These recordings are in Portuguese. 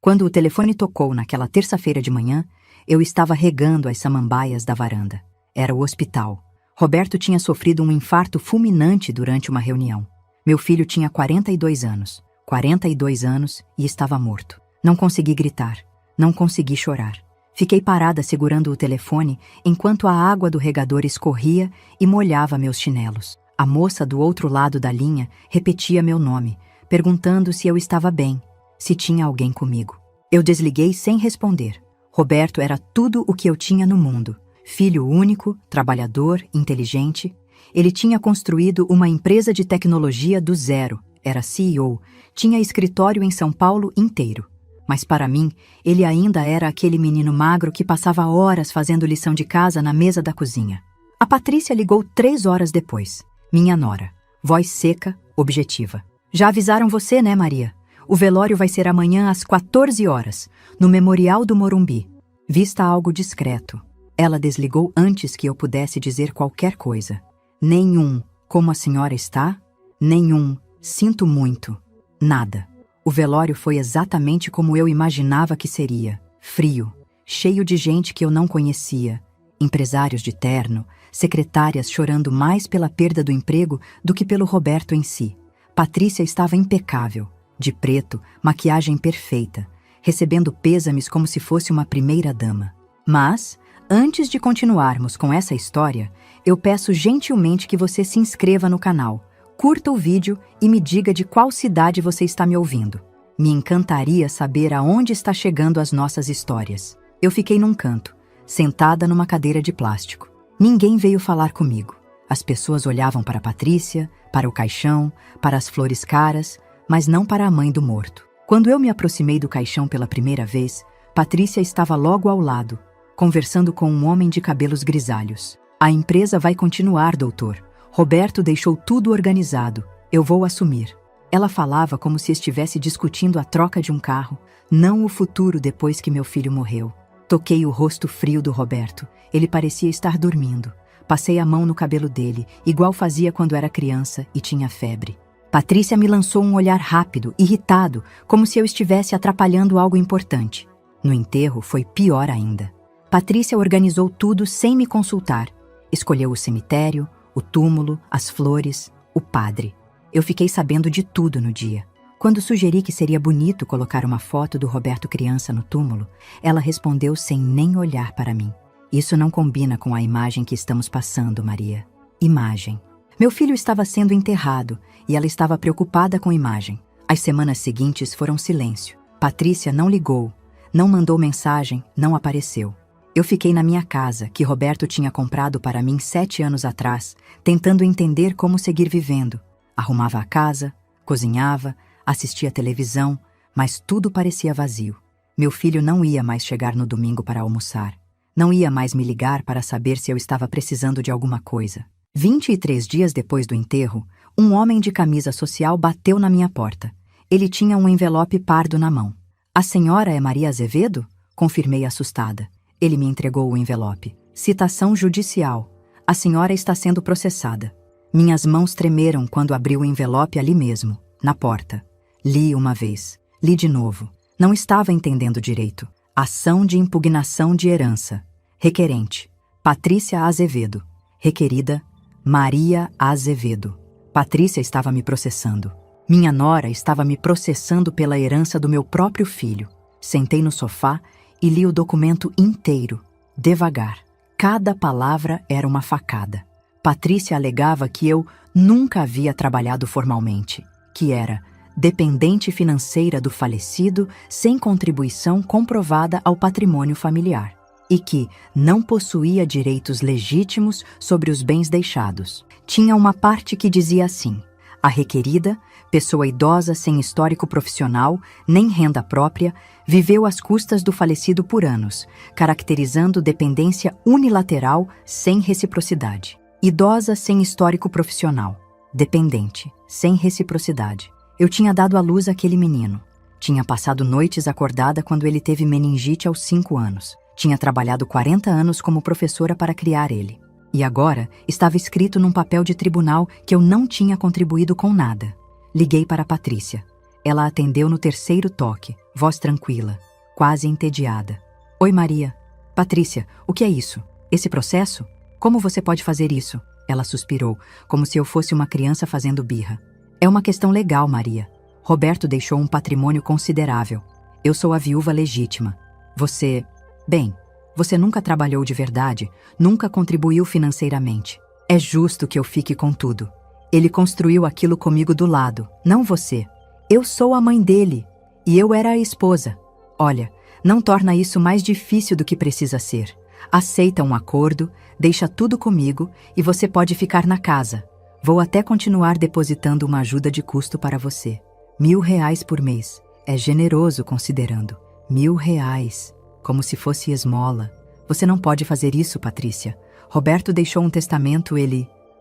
Quando o telefone tocou naquela terça-feira de manhã, eu estava regando as samambaias da varanda. Era o hospital. Roberto tinha sofrido um infarto fulminante durante uma reunião. Meu filho tinha 42 anos. 42 anos e estava morto. Não consegui gritar. Não consegui chorar. Fiquei parada segurando o telefone enquanto a água do regador escorria e molhava meus chinelos. A moça do outro lado da linha repetia meu nome, perguntando se eu estava bem, se tinha alguém comigo. Eu desliguei sem responder. Roberto era tudo o que eu tinha no mundo. Filho único, trabalhador, inteligente. Ele tinha construído uma empresa de tecnologia do zero, era CEO, tinha escritório em São Paulo inteiro. Mas para mim, ele ainda era aquele menino magro que passava horas fazendo lição de casa na mesa da cozinha. A Patrícia ligou 3 horas depois. Minha nora. Voz seca, objetiva. Já avisaram você, né, Maria? O velório vai ser amanhã às 14 horas, no Memorial do Morumbi. Vista algo discreto. Ela desligou antes que eu pudesse dizer qualquer coisa. Nenhum, como a senhora está? Nenhum, sinto muito. Nada. O velório foi exatamente como eu imaginava que seria. Frio, cheio de gente que eu não conhecia. Empresários de terno, secretárias chorando mais pela perda do emprego do que pelo Roberto em si. Patrícia estava impecável, de preto, maquiagem perfeita, recebendo pêsames como se fosse uma primeira-dama. Mas, antes de continuarmos com essa história, eu peço gentilmente que você se inscreva no canal, curta o vídeo e me diga de qual cidade você está me ouvindo. Me encantaria saber aonde está chegando as nossas histórias. Eu fiquei num canto, sentada numa cadeira de plástico. Ninguém veio falar comigo. As pessoas olhavam para Patrícia, para o caixão, para as flores caras, mas não para a mãe do morto. Quando eu me aproximei do caixão pela primeira vez, Patrícia estava logo ao lado, conversando com um homem de cabelos grisalhos. A empresa vai continuar, doutor. Roberto deixou tudo organizado. Eu vou assumir. Ela falava como se estivesse discutindo a troca de um carro, não o futuro depois que meu filho morreu. Toquei o rosto frio do Roberto. Ele parecia estar dormindo. Passei a mão no cabelo dele, igual fazia quando era criança e tinha febre. Patrícia me lançou um olhar rápido, irritado, como se eu estivesse atrapalhando algo importante. No enterro foi pior ainda. Patrícia organizou tudo sem me consultar. Escolheu o cemitério, o túmulo, as flores, o padre. Eu fiquei sabendo de tudo no dia. Quando sugeri que seria bonito colocar uma foto do Roberto criança no túmulo, ela respondeu sem nem olhar para mim. Isso não combina com a imagem que estamos passando, Maria. Imagem. Meu filho estava sendo enterrado e ela estava preocupada com imagem. As semanas seguintes foram silêncio. Patrícia não ligou, não mandou mensagem, não apareceu. Eu fiquei na minha casa, que Roberto tinha comprado para mim 7 anos atrás, tentando entender como seguir vivendo. Arrumava a casa, cozinhava, assistia televisão, mas tudo parecia vazio. Meu filho não ia mais chegar no domingo para almoçar. Não ia mais me ligar para saber se eu estava precisando de alguma coisa. 23 dias depois do enterro, um homem de camisa social bateu na minha porta. Ele tinha um envelope pardo na mão. A senhora é Maria Azevedo? Confirmei assustada. Ele me entregou o envelope. Citação judicial. A senhora está sendo processada. Minhas mãos tremeram quando abri o envelope ali mesmo, na porta. Li uma vez. Li de novo. Não estava entendendo direito. Ação de impugnação de herança. Requerente: Patrícia Azevedo. Requerida: Maria Azevedo. Patrícia estava me processando. Minha nora estava me processando pela herança do meu próprio filho. Sentei no sofá e li o documento inteiro, devagar. Cada palavra era uma facada. Patrícia alegava que eu nunca havia trabalhado formalmente, que era dependente financeira do falecido sem contribuição comprovada ao patrimônio familiar e que não possuía direitos legítimos sobre os bens deixados. Tinha uma parte que dizia assim: a requerida, pessoa idosa sem histórico profissional, nem renda própria, viveu às custas do falecido por anos, caracterizando dependência unilateral sem reciprocidade. Idosa sem histórico profissional, dependente, sem reciprocidade. Eu tinha dado à luz aquele menino. Tinha passado noites acordada quando ele teve meningite aos 5 anos. Tinha trabalhado 40 anos como professora para criar ele. E agora estava escrito num papel de tribunal que eu não tinha contribuído com nada. Liguei para a Patrícia. Ela atendeu no 3º toque. voz tranquila, quase entediada. Oi, Maria. Patrícia, o que é isso? Esse processo? Como você pode fazer isso? Ela suspirou, como se eu fosse uma criança fazendo birra. É uma questão legal, Maria. Roberto deixou um patrimônio considerável. Eu sou a viúva legítima. Você... Bem, você nunca trabalhou de verdade, nunca contribuiu financeiramente. É justo que eu fique com tudo. Ele construiu aquilo comigo do lado, não você. Eu sou a mãe dele, e eu era a esposa. Olha, não torna isso mais difícil do que precisa ser. Aceita um acordo, deixa tudo comigo e você pode ficar na casa. Vou até continuar depositando uma ajuda de custo para você. R$ 1.000 por mês. É generoso considerando. R$ 1.000. Como se fosse esmola. Você não pode fazer isso, Patrícia. Roberto deixou um testamento,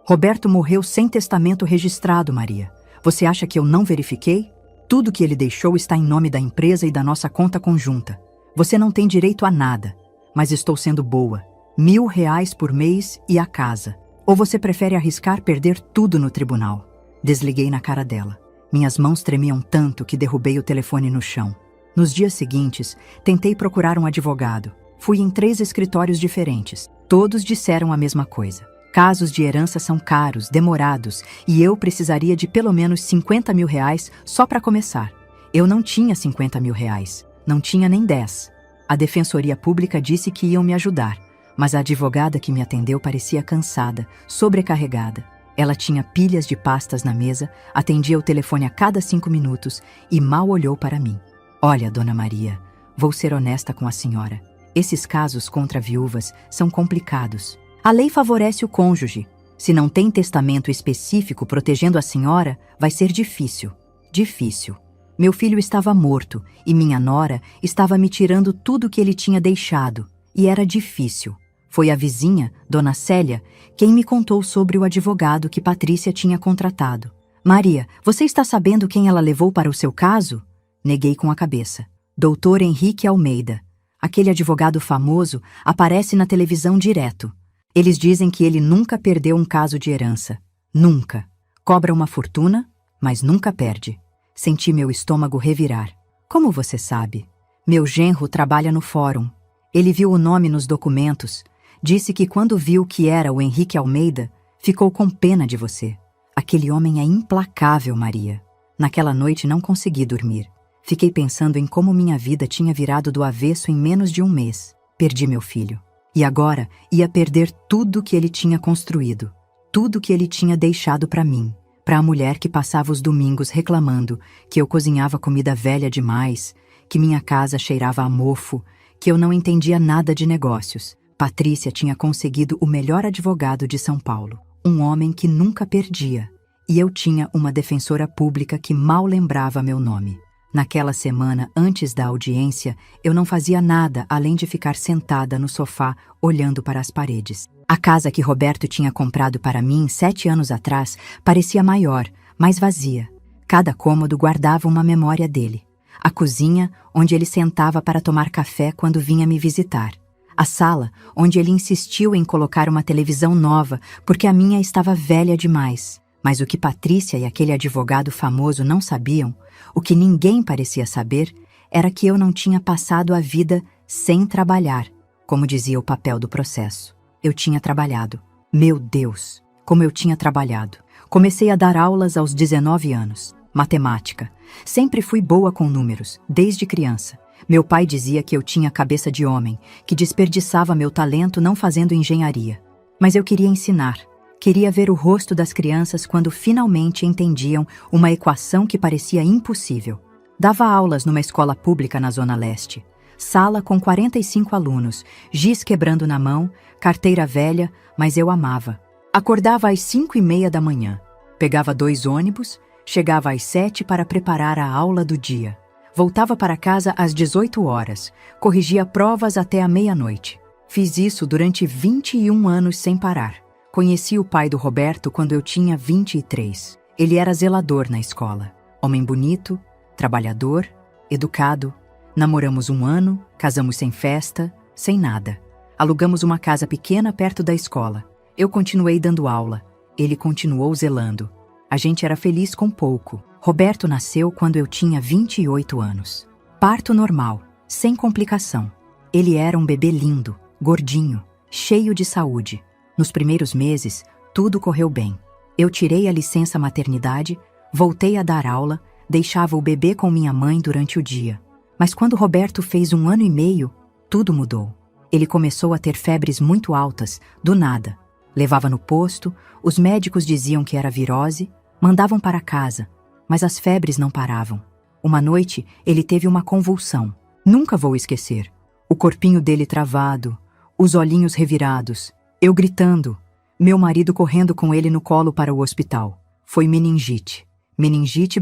Roberto morreu sem testamento registrado, Maria. Você acha que eu não verifiquei? Tudo que ele deixou está em nome da empresa e da nossa conta conjunta. Você não tem direito a nada. Mas estou sendo boa. R$ 1.000 por mês e a casa. Ou você prefere arriscar perder tudo no tribunal? Desliguei na cara dela. Minhas mãos tremiam tanto que derrubei o telefone no chão. Nos dias seguintes, tentei procurar um advogado. Fui em 3 escritórios diferentes. Todos disseram a mesma coisa. Casos de herança são caros, demorados, e eu precisaria de pelo menos R$ 50.000 só para começar. Eu não tinha R$ 50.000. Não tinha nem 10. A Defensoria Pública disse que iam me ajudar, mas a advogada que me atendeu parecia cansada, sobrecarregada. Ela tinha pilhas de pastas na mesa, atendia o telefone a cada 5 minutos e mal olhou para mim. Olha, Dona Maria, vou ser honesta com a senhora. Esses casos contra viúvas são complicados. A lei favorece o cônjuge. Se não tem testamento específico protegendo a senhora, vai ser difícil. Difícil. Meu filho estava morto e minha nora estava me tirando tudo que ele tinha deixado. E era difícil. Foi a vizinha, Dona Célia, quem me contou sobre o advogado que Patrícia tinha contratado. Maria, você está sabendo quem ela levou para o seu caso? Neguei com a cabeça. Doutor Henrique Almeida. Aquele advogado famoso aparece na televisão direto. Eles dizem que ele nunca perdeu um caso de herança. Nunca. Cobra uma fortuna, mas nunca perde. Senti meu estômago revirar. Como você sabe? Meu genro trabalha no fórum. Ele viu o nome nos documentos. Disse que quando viu que era o Henrique Almeida, ficou com pena de você. Aquele homem é implacável, Maria. Naquela noite não consegui dormir. Fiquei pensando em como minha vida tinha virado do avesso em menos de um mês. Perdi meu filho. E agora ia perder tudo que ele tinha construído. Tudo que ele tinha deixado para mim. Para a mulher que passava os domingos reclamando que eu cozinhava comida velha demais, que minha casa cheirava a mofo, que eu não entendia nada de negócios. Patrícia tinha conseguido o melhor advogado de São Paulo. Um homem que nunca perdia. E eu tinha uma defensora pública que mal lembrava meu nome. Naquela semana, antes da audiência, eu não fazia nada além de ficar sentada no sofá, olhando para as paredes. A casa que Roberto tinha comprado para mim 7 anos atrás parecia maior, mais vazia. Cada cômodo guardava uma memória dele. A cozinha, onde ele sentava para tomar café quando vinha me visitar. A sala, onde ele insistiu em colocar uma televisão nova, porque a minha estava velha demais. Mas o que Patrícia e aquele advogado famoso não sabiam, o que ninguém parecia saber, era que eu não tinha passado a vida sem trabalhar, como dizia o papel do processo. Eu tinha trabalhado. Meu Deus, como eu tinha trabalhado. Comecei a dar aulas aos 19 anos. Matemática. Sempre fui boa com números, desde criança. Meu pai dizia que eu tinha cabeça de homem, que desperdiçava meu talento não fazendo engenharia. Mas eu queria ensinar. Queria ver o rosto das crianças quando finalmente entendiam uma equação que parecia impossível. Dava aulas numa escola pública na Zona Leste. Sala com 45 alunos, giz quebrando na mão, carteira velha, mas eu amava. Acordava às 5:30 da manhã. Pegava 2 ônibus, chegava às 7 para preparar a aula do dia. Voltava para casa às 18 horas, corrigia provas até a meia-noite. Fiz isso durante 21 anos sem parar. Conheci o pai do Roberto quando eu tinha 23. Ele era zelador na escola. Homem bonito, trabalhador, educado. Namoramos 1 ano, casamos sem festa, sem nada. Alugamos uma casa pequena perto da escola. Eu continuei dando aula. Ele continuou zelando. A gente era feliz com pouco. Roberto nasceu quando eu tinha 28 anos. Parto normal, sem complicação. Ele era um bebê lindo, gordinho, cheio de saúde. Nos primeiros meses, tudo correu bem. Eu tirei a licença maternidade, voltei a dar aula, deixava o bebê com minha mãe durante o dia. Mas quando Roberto fez 1 ano e meio, tudo mudou. Ele começou a ter febres muito altas, do nada. Levava no posto, os médicos diziam que era virose, mandavam para casa, mas as febres não paravam. Uma noite, ele teve uma convulsão. Nunca vou esquecer. O corpinho dele travado, os olhinhos revirados, eu gritando, meu marido correndo com ele no colo para o hospital. Foi meningite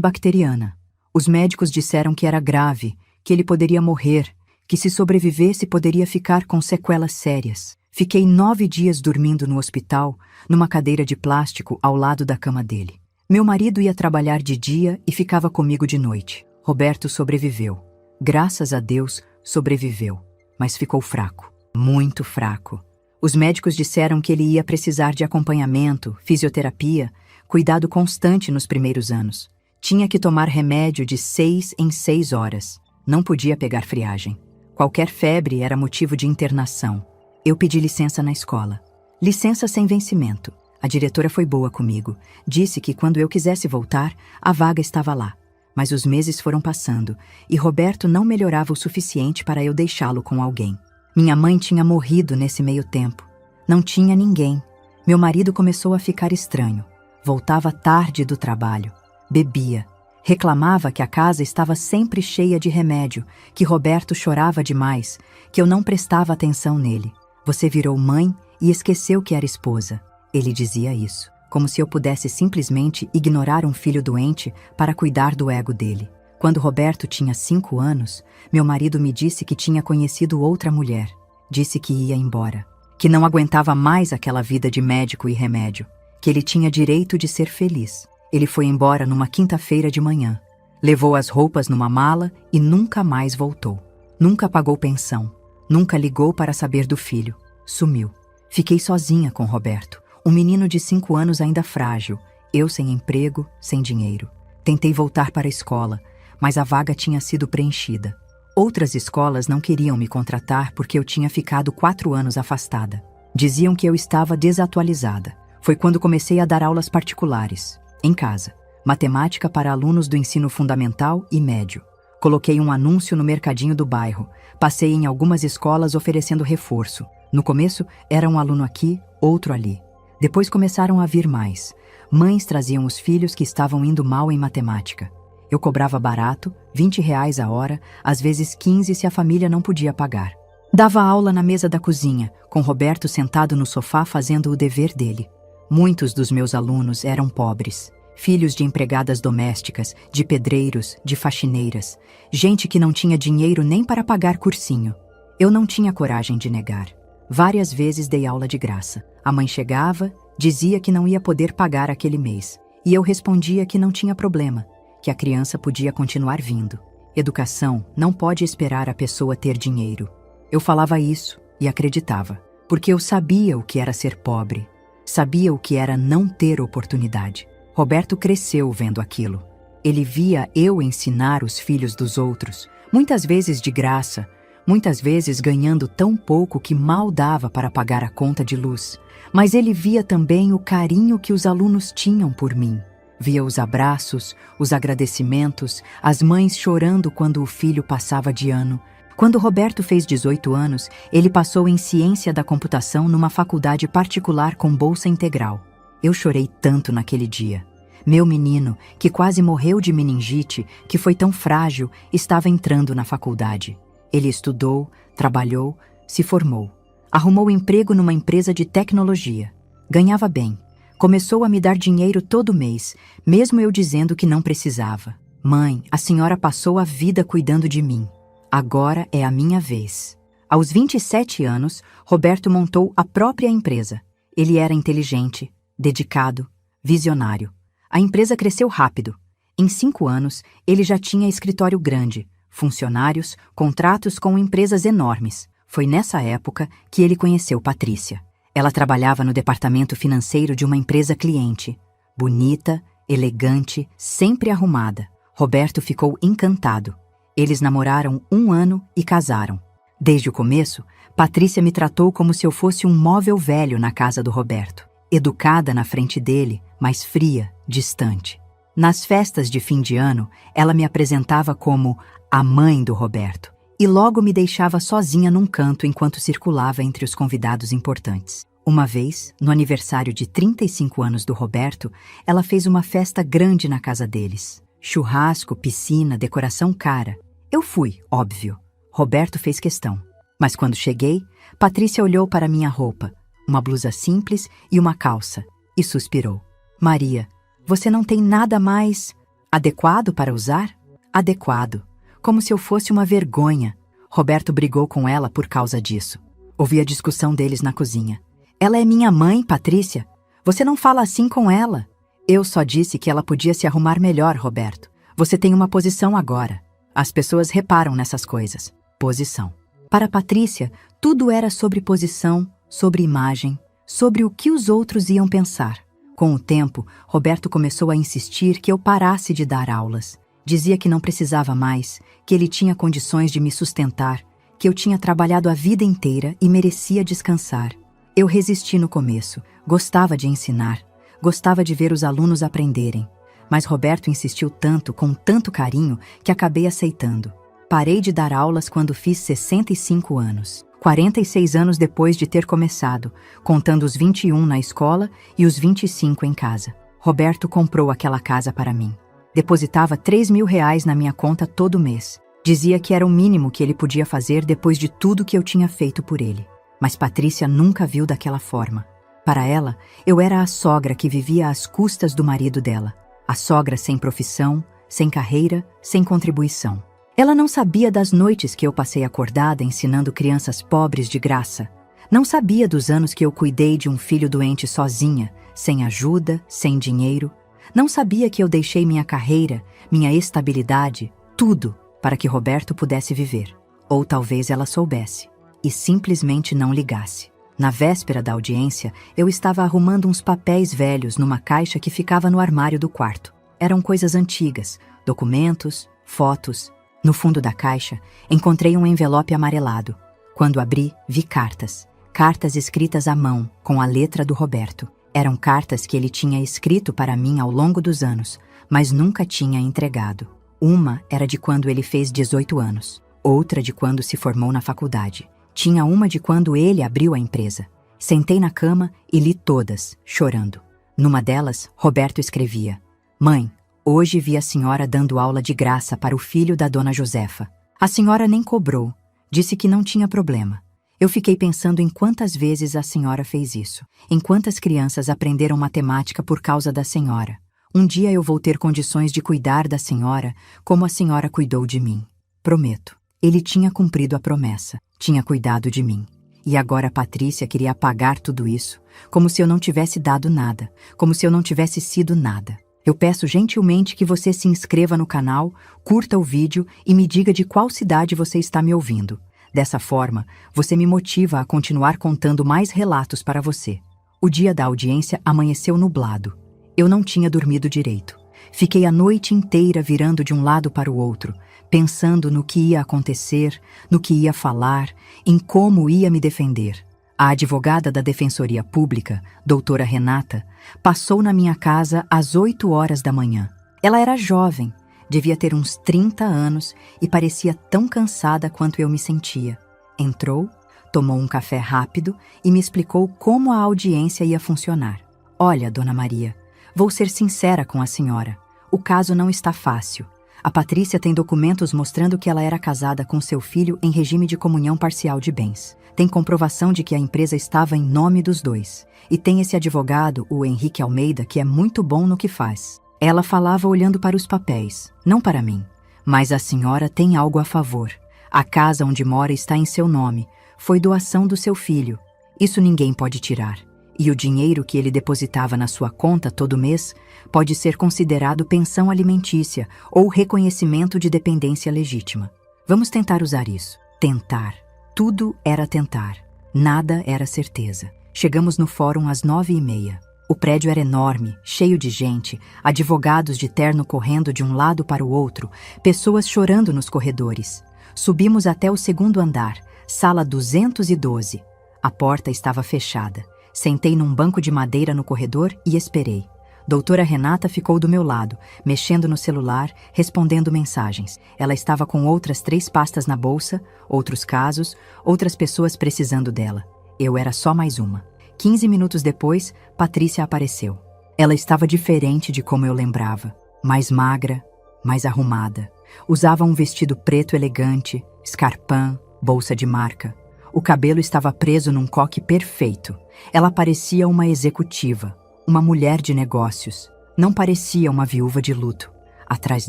bacteriana. Os médicos disseram que era grave, que ele poderia morrer, que se sobrevivesse poderia ficar com sequelas sérias. Fiquei 9 dias dormindo no hospital, numa cadeira de plástico ao lado da cama dele. Meu marido ia trabalhar de dia e ficava comigo de noite. Roberto sobreviveu. Graças a Deus, sobreviveu. Mas ficou fraco, muito fraco. Os médicos disseram que ele ia precisar de acompanhamento, fisioterapia, cuidado constante nos primeiros anos. Tinha que tomar remédio de 6 em 6 horas. Não podia pegar friagem. Qualquer febre era motivo de internação. Eu pedi licença na escola. Licença sem vencimento. A diretora foi boa comigo. Disse que quando eu quisesse voltar, a vaga estava lá. Mas os meses foram passando e Roberto não melhorava o suficiente para eu deixá-lo com alguém. Minha mãe tinha morrido nesse meio tempo. Não tinha ninguém. Meu marido começou a ficar estranho. Voltava tarde do trabalho. Bebia. Reclamava que a casa estava sempre cheia de remédio, que Roberto chorava demais, que eu não prestava atenção nele. Você virou mãe e esqueceu que era esposa. Ele dizia isso, como se eu pudesse simplesmente ignorar um filho doente para cuidar do ego dele. Quando Roberto tinha 5 anos, meu marido me disse que tinha conhecido outra mulher. Disse que ia embora, que não aguentava mais aquela vida de médico e remédio, que ele tinha direito de ser feliz. Ele foi embora numa quinta-feira de manhã. Levou as roupas numa mala e nunca mais voltou. Nunca pagou pensão. Nunca ligou para saber do filho. Sumiu. Fiquei sozinha com Roberto. Um menino de 5 anos ainda frágil. Eu sem emprego, sem dinheiro. Tentei voltar para a escola, mas a vaga tinha sido preenchida. Outras escolas não queriam me contratar porque eu tinha ficado 4 anos afastada. Diziam que eu estava desatualizada. Foi quando comecei a dar aulas particulares, em casa. Matemática para alunos do ensino fundamental e médio. Coloquei um anúncio no mercadinho do bairro. Passei em algumas escolas oferecendo reforço. No começo, era um aluno aqui, outro ali. Depois começaram a vir mais. Mães traziam os filhos que estavam indo mal em matemática. Eu cobrava barato, R$ 20 a hora, às vezes 15 se a família não podia pagar. Dava aula na mesa da cozinha, com Roberto sentado no sofá fazendo o dever dele. Muitos dos meus alunos eram pobres. Filhos de empregadas domésticas, de pedreiros, de faxineiras. Gente que não tinha dinheiro nem para pagar cursinho. Eu não tinha coragem de negar. Várias vezes dei aula de graça. A mãe chegava, dizia que não ia poder pagar aquele mês. E eu respondia que não tinha problema, que a criança podia continuar vindo. Educação não pode esperar a pessoa ter dinheiro. Eu falava isso e acreditava, porque eu sabia o que era ser pobre. Sabia o que era não ter oportunidade. Roberto cresceu vendo aquilo. Ele via eu ensinar os filhos dos outros, muitas vezes de graça, muitas vezes ganhando tão pouco que mal dava para pagar a conta de luz. Mas ele via também o carinho que os alunos tinham por mim. Via os abraços, os agradecimentos, as mães chorando quando o filho passava de ano. Quando Roberto fez 18 anos, ele passou em Ciência da Computação numa faculdade particular com bolsa integral. Eu chorei tanto naquele dia. Meu menino, que quase morreu de meningite, que foi tão frágil, estava entrando na faculdade. Ele estudou, trabalhou, se formou. Arrumou emprego numa empresa de tecnologia. Ganhava bem. Começou a me dar dinheiro todo mês, mesmo eu dizendo que não precisava. Mãe, a senhora passou a vida cuidando de mim. Agora é a minha vez. Aos 27 anos, Roberto montou a própria empresa. Ele era inteligente, dedicado, visionário. A empresa cresceu rápido. Em 5 anos, ele já tinha escritório grande, funcionários, contratos com empresas enormes. Foi nessa época que ele conheceu Patrícia. Ela trabalhava no departamento financeiro de uma empresa cliente. Bonita, elegante, sempre arrumada. Roberto ficou encantado. Eles namoraram 1 ano e casaram. Desde o começo, Patrícia me tratou como se eu fosse um móvel velho na casa do Roberto. Educada na frente dele, mas fria, distante. Nas festas de fim de ano, ela me apresentava como a mãe do Roberto e logo me deixava sozinha num canto enquanto circulava entre os convidados importantes. Uma vez, no aniversário de 35 anos do Roberto, ela fez uma festa grande na casa deles. Churrasco, piscina, decoração cara. Eu fui, óbvio. Roberto fez questão. Mas quando cheguei, Patrícia olhou para minha roupa, uma blusa simples e uma calça, e suspirou. Maria, você não tem nada mais adequado para usar? Adequado. Como se eu fosse uma vergonha. Roberto brigou com ela por causa disso. Ouvi a discussão deles na cozinha. Ela é minha mãe, Patrícia. Você não fala assim com ela. Eu só disse que ela podia se arrumar melhor, Roberto. Você tem uma posição agora. As pessoas reparam nessas coisas. Posição. Para Patrícia, tudo era sobre posição, sobre imagem, sobre o que os outros iam pensar. Com o tempo, Roberto começou a insistir que eu parasse de dar aulas. Dizia que não precisava mais, que ele tinha condições de me sustentar, que eu tinha trabalhado a vida inteira e merecia descansar. Eu resisti no começo, gostava de ensinar, gostava de ver os alunos aprenderem. Mas Roberto insistiu tanto, com tanto carinho, que acabei aceitando. Parei de dar aulas quando fiz 65 anos. 46 anos depois de ter começado, contando os 21 na escola e os 25 em casa. Roberto comprou aquela casa para mim. Depositava R$3.000 na minha conta todo mês. Dizia que era o mínimo que ele podia fazer depois de tudo que eu tinha feito por ele. Mas Patrícia nunca viu daquela forma. Para ela, eu era a sogra que vivia às custas do marido dela. A sogra sem profissão, sem carreira, sem contribuição. Ela não sabia das noites que eu passei acordada ensinando crianças pobres de graça. Não sabia dos anos que eu cuidei de um filho doente sozinha, sem ajuda, sem dinheiro. Não sabia que eu deixei minha carreira, minha estabilidade, tudo, para que Roberto pudesse viver. Ou talvez ela soubesse, e simplesmente não ligasse. Na véspera da audiência, eu estava arrumando uns papéis velhos numa caixa que ficava no armário do quarto. Eram coisas antigas, documentos, fotos. No fundo da caixa, encontrei um envelope amarelado. Quando abri, vi cartas. Cartas escritas à mão, com a letra do Roberto. Eram cartas que ele tinha escrito para mim ao longo dos anos, mas nunca tinha entregado. Uma era de quando ele fez 18 anos, outra de quando se formou na faculdade. Tinha uma de quando ele abriu a empresa. Sentei na cama e li todas, chorando. Numa delas, Roberto escrevia: Mãe, hoje vi a senhora dando aula de graça para o filho da dona Josefa. A senhora nem cobrou, disse que não tinha problema. Eu fiquei pensando em quantas vezes a senhora fez isso, em quantas crianças aprenderam matemática por causa da senhora. Um dia eu vou ter condições de cuidar da senhora como a senhora cuidou de mim. Prometo. Ele tinha cumprido a promessa, tinha cuidado de mim. E agora a Patrícia queria apagar tudo isso, como se eu não tivesse dado nada, como se eu não tivesse sido nada. Eu peço gentilmente que você se inscreva no canal, curta o vídeo e me diga de qual cidade você está me ouvindo. Dessa forma, você me motiva a continuar contando mais relatos para você. O dia da audiência amanheceu nublado. Eu não tinha dormido direito. Fiquei a noite inteira virando de um lado para o outro, pensando no que ia acontecer, no que ia falar, em como ia me defender. A advogada da Defensoria Pública, doutora Renata, passou na minha casa às 8 horas da manhã. Ela era jovem, devia ter uns 30 anos e parecia tão cansada quanto eu me sentia. Entrou, tomou um café rápido e me explicou como a audiência ia funcionar. Olha, dona Maria, vou ser sincera com a senhora. O caso não está fácil. A Patrícia tem documentos mostrando que ela era casada com seu filho em regime de comunhão parcial de bens. Tem comprovação de que a empresa estava em nome dos dois. E tem esse advogado, o Henrique Almeida, que é muito bom no que faz. Ela falava olhando para os papéis, não para mim. Mas a senhora tem algo a favor. A casa onde mora está em seu nome. Foi doação do seu filho. Isso ninguém pode tirar. E o dinheiro que ele depositava na sua conta todo mês pode ser considerado pensão alimentícia ou reconhecimento de dependência legítima. Vamos tentar usar isso. Tentar. Tudo era tentar. Nada era certeza. Chegamos no fórum às 9h30. O prédio era enorme, cheio de gente, advogados de terno correndo de um lado para o outro, pessoas chorando nos corredores. Subimos até o segundo andar, sala 212. A porta estava fechada. Sentei num banco de madeira no corredor e esperei. Doutora Renata ficou do meu lado, mexendo no celular, respondendo mensagens. Ela estava com outras 3 pastas na bolsa, outros casos, outras pessoas precisando dela. Eu era só mais uma. 15 minutos depois, Patrícia apareceu. Ela estava diferente de como eu lembrava. Mais magra, mais arrumada. Usava um vestido preto elegante, escarpin, bolsa de marca. O cabelo estava preso num coque perfeito. Ela parecia uma executiva, uma mulher de negócios. Não parecia uma viúva de luto. Atrás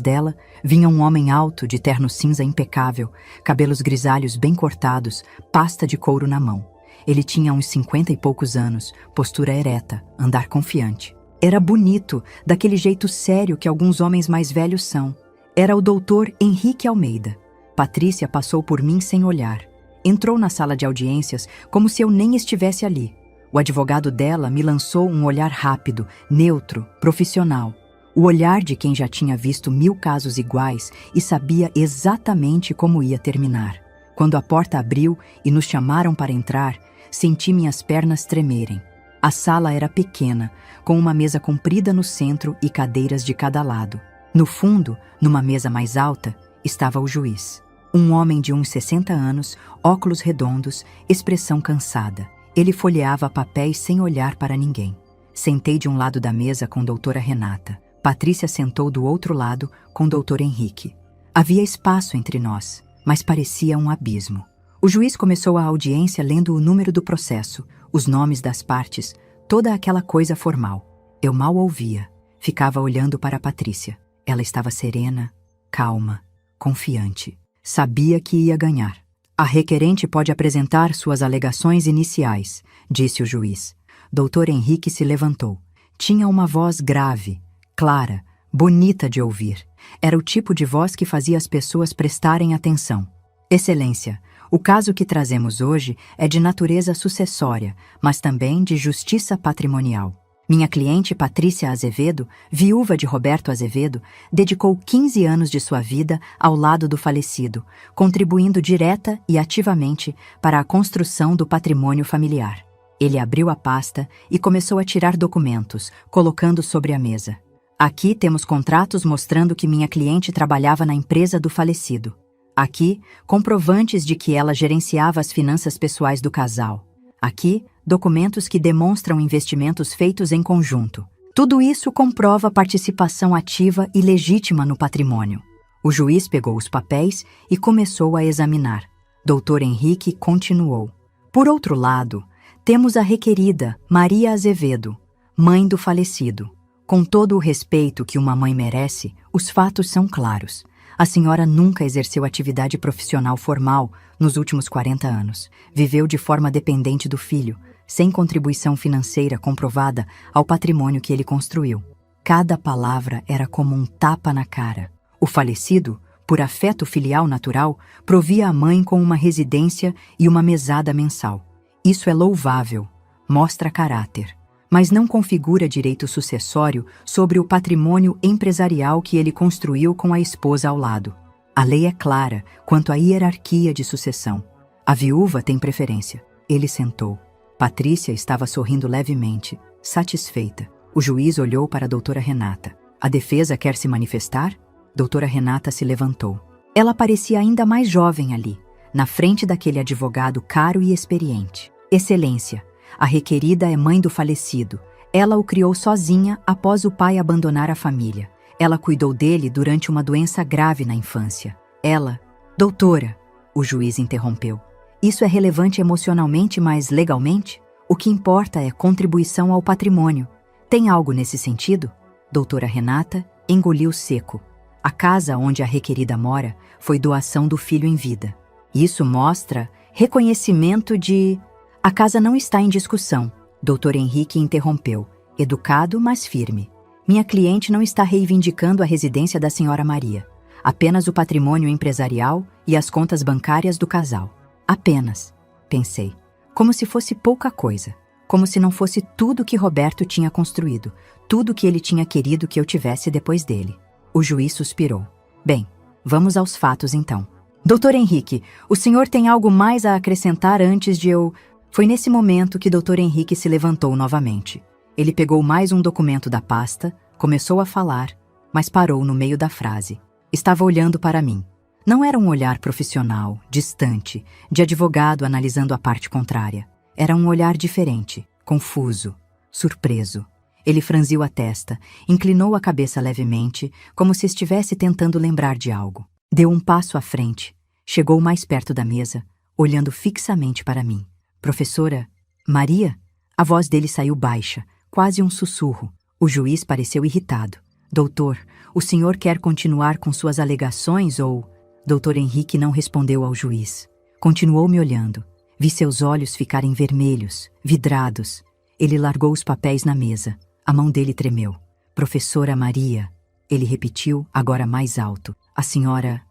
dela, vinha um homem alto, de terno cinza impecável, cabelos grisalhos bem cortados, pasta de couro na mão. Ele tinha uns 50 e poucos anos, postura ereta, andar confiante. Era bonito, daquele jeito sério que alguns homens mais velhos são. Era o doutor Henrique Almeida. Patrícia passou por mim sem olhar. Entrou na sala de audiências como se eu nem estivesse ali. O advogado dela me lançou um olhar rápido, neutro, profissional. O olhar de quem já tinha visto 1000 casos iguais e sabia exatamente como ia terminar. Quando a porta abriu e nos chamaram para entrar, senti minhas pernas tremerem. A sala era pequena, com uma mesa comprida no centro e cadeiras de cada lado. No fundo, numa mesa mais alta, estava o juiz. Um homem de uns 60 anos, óculos redondos, expressão cansada. Ele folheava papéis sem olhar para ninguém. Sentei de um lado da mesa com doutora Renata. Patrícia sentou do outro lado com doutor Henrique. Havia espaço entre nós, mas parecia um abismo. O juiz começou a audiência lendo o número do processo, os nomes das partes, toda aquela coisa formal. Eu mal ouvia. Ficava olhando para Patrícia. Ela estava serena, calma, confiante. Sabia que ia ganhar. A requerente pode apresentar suas alegações iniciais, disse o juiz. Doutor Henrique se levantou. Tinha uma voz grave, clara, bonita de ouvir. Era o tipo de voz que fazia as pessoas prestarem atenção. Excelência, o caso que trazemos hoje é de natureza sucessória, mas também de justiça patrimonial. Minha cliente Patrícia Azevedo, viúva de Roberto Azevedo, dedicou 15 anos de sua vida ao lado do falecido, contribuindo direta e ativamente para a construção do patrimônio familiar. Ele abriu a pasta e começou a tirar documentos, colocando sobre a mesa. Aqui temos contratos mostrando que minha cliente trabalhava na empresa do falecido. Aqui, comprovantes de que ela gerenciava as finanças pessoais do casal. Aqui, documentos que demonstram investimentos feitos em conjunto. Tudo isso comprova participação ativa e legítima no patrimônio. O juiz pegou os papéis e começou a examinar. Doutor Henrique continuou. Por outro lado, temos a requerida Maria Azevedo, mãe do falecido. Com todo o respeito que uma mãe merece, os fatos são claros. A senhora nunca exerceu atividade profissional formal nos últimos 40 anos. Viveu de forma dependente do filho, sem contribuição financeira comprovada ao patrimônio que ele construiu. Cada palavra era como um tapa na cara. O falecido, por afeto filial natural, provia a mãe com uma residência e uma mesada mensal. Isso é louvável, mostra caráter, mas não configura direito sucessório sobre o patrimônio empresarial que ele construiu com a esposa ao lado. A lei é clara quanto à hierarquia de sucessão. A viúva tem preferência. Ele sentou. Patrícia estava sorrindo levemente, satisfeita. O juiz olhou para a doutora Renata. A defesa quer se manifestar? Doutora Renata se levantou. Ela parecia ainda mais jovem ali, na frente daquele advogado caro e experiente. Excelência, a requerida é mãe do falecido. Ela o criou sozinha após o pai abandonar a família. Ela cuidou dele durante uma doença grave na infância. Ela... Doutora, o juiz interrompeu. Isso é relevante emocionalmente, mas legalmente? O que importa é contribuição ao patrimônio. Tem algo nesse sentido? Doutora Renata engoliu seco. A casa onde a requerida mora foi doação do filho em vida. Isso mostra reconhecimento de... A casa não está em discussão. Doutor Henrique interrompeu, educado, mas firme. Minha cliente não está reivindicando a residência da senhora Maria. Apenas o patrimônio empresarial e as contas bancárias do casal. Apenas, pensei, como se fosse pouca coisa. como se não fosse tudo que Roberto tinha construído, tudo que ele tinha querido que eu tivesse depois dele. O juiz suspirou. Bem, vamos aos fatos então. Doutor Henrique, o senhor tem algo mais a acrescentar antes de eu... Foi nesse momento que Dr. Henrique se levantou novamente. Ele pegou mais um documento da pasta, começou a falar, mas parou no meio da frase. Estava olhando para mim. Não era um olhar profissional, distante, de advogado analisando a parte contrária. Era um olhar diferente, confuso, surpreso. Ele franziu a testa, inclinou a cabeça levemente, como se estivesse tentando lembrar de algo. Deu um passo à frente, chegou mais perto da mesa, olhando fixamente para mim. Professora, Maria? A voz dele saiu baixa, quase um sussurro. O juiz pareceu irritado. Doutor, o senhor quer continuar com suas alegações ou... Dr. Henrique não respondeu ao juiz. Continuou me olhando. Vi seus olhos ficarem vermelhos, vidrados. Ele largou os papéis na mesa. A mão dele tremeu. Professora Maria. Ele repetiu, agora mais alto. A senhora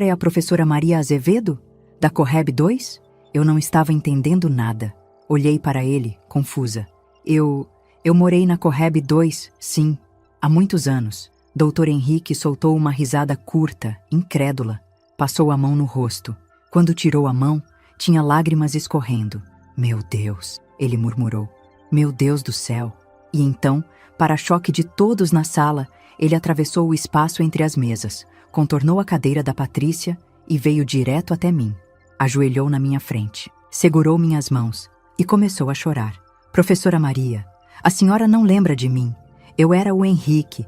é a professora Maria Azevedo? Da Correb 2? Eu não estava entendendo nada. Olhei para ele, confusa. Eu morei na Correb 2, sim, há muitos anos. Dr. Henrique soltou uma risada curta, incrédula. Passou a mão no rosto. Quando tirou a mão, tinha lágrimas escorrendo. Meu Deus, ele murmurou. Meu Deus do céu. E então, para choque de todos na sala, ele atravessou o espaço entre as mesas, contornou a cadeira da Patrícia e veio direto até mim. Ajoelhou na minha frente, segurou minhas mãos e começou a chorar. Professora Maria, a senhora não lembra de mim. Eu era o Henrique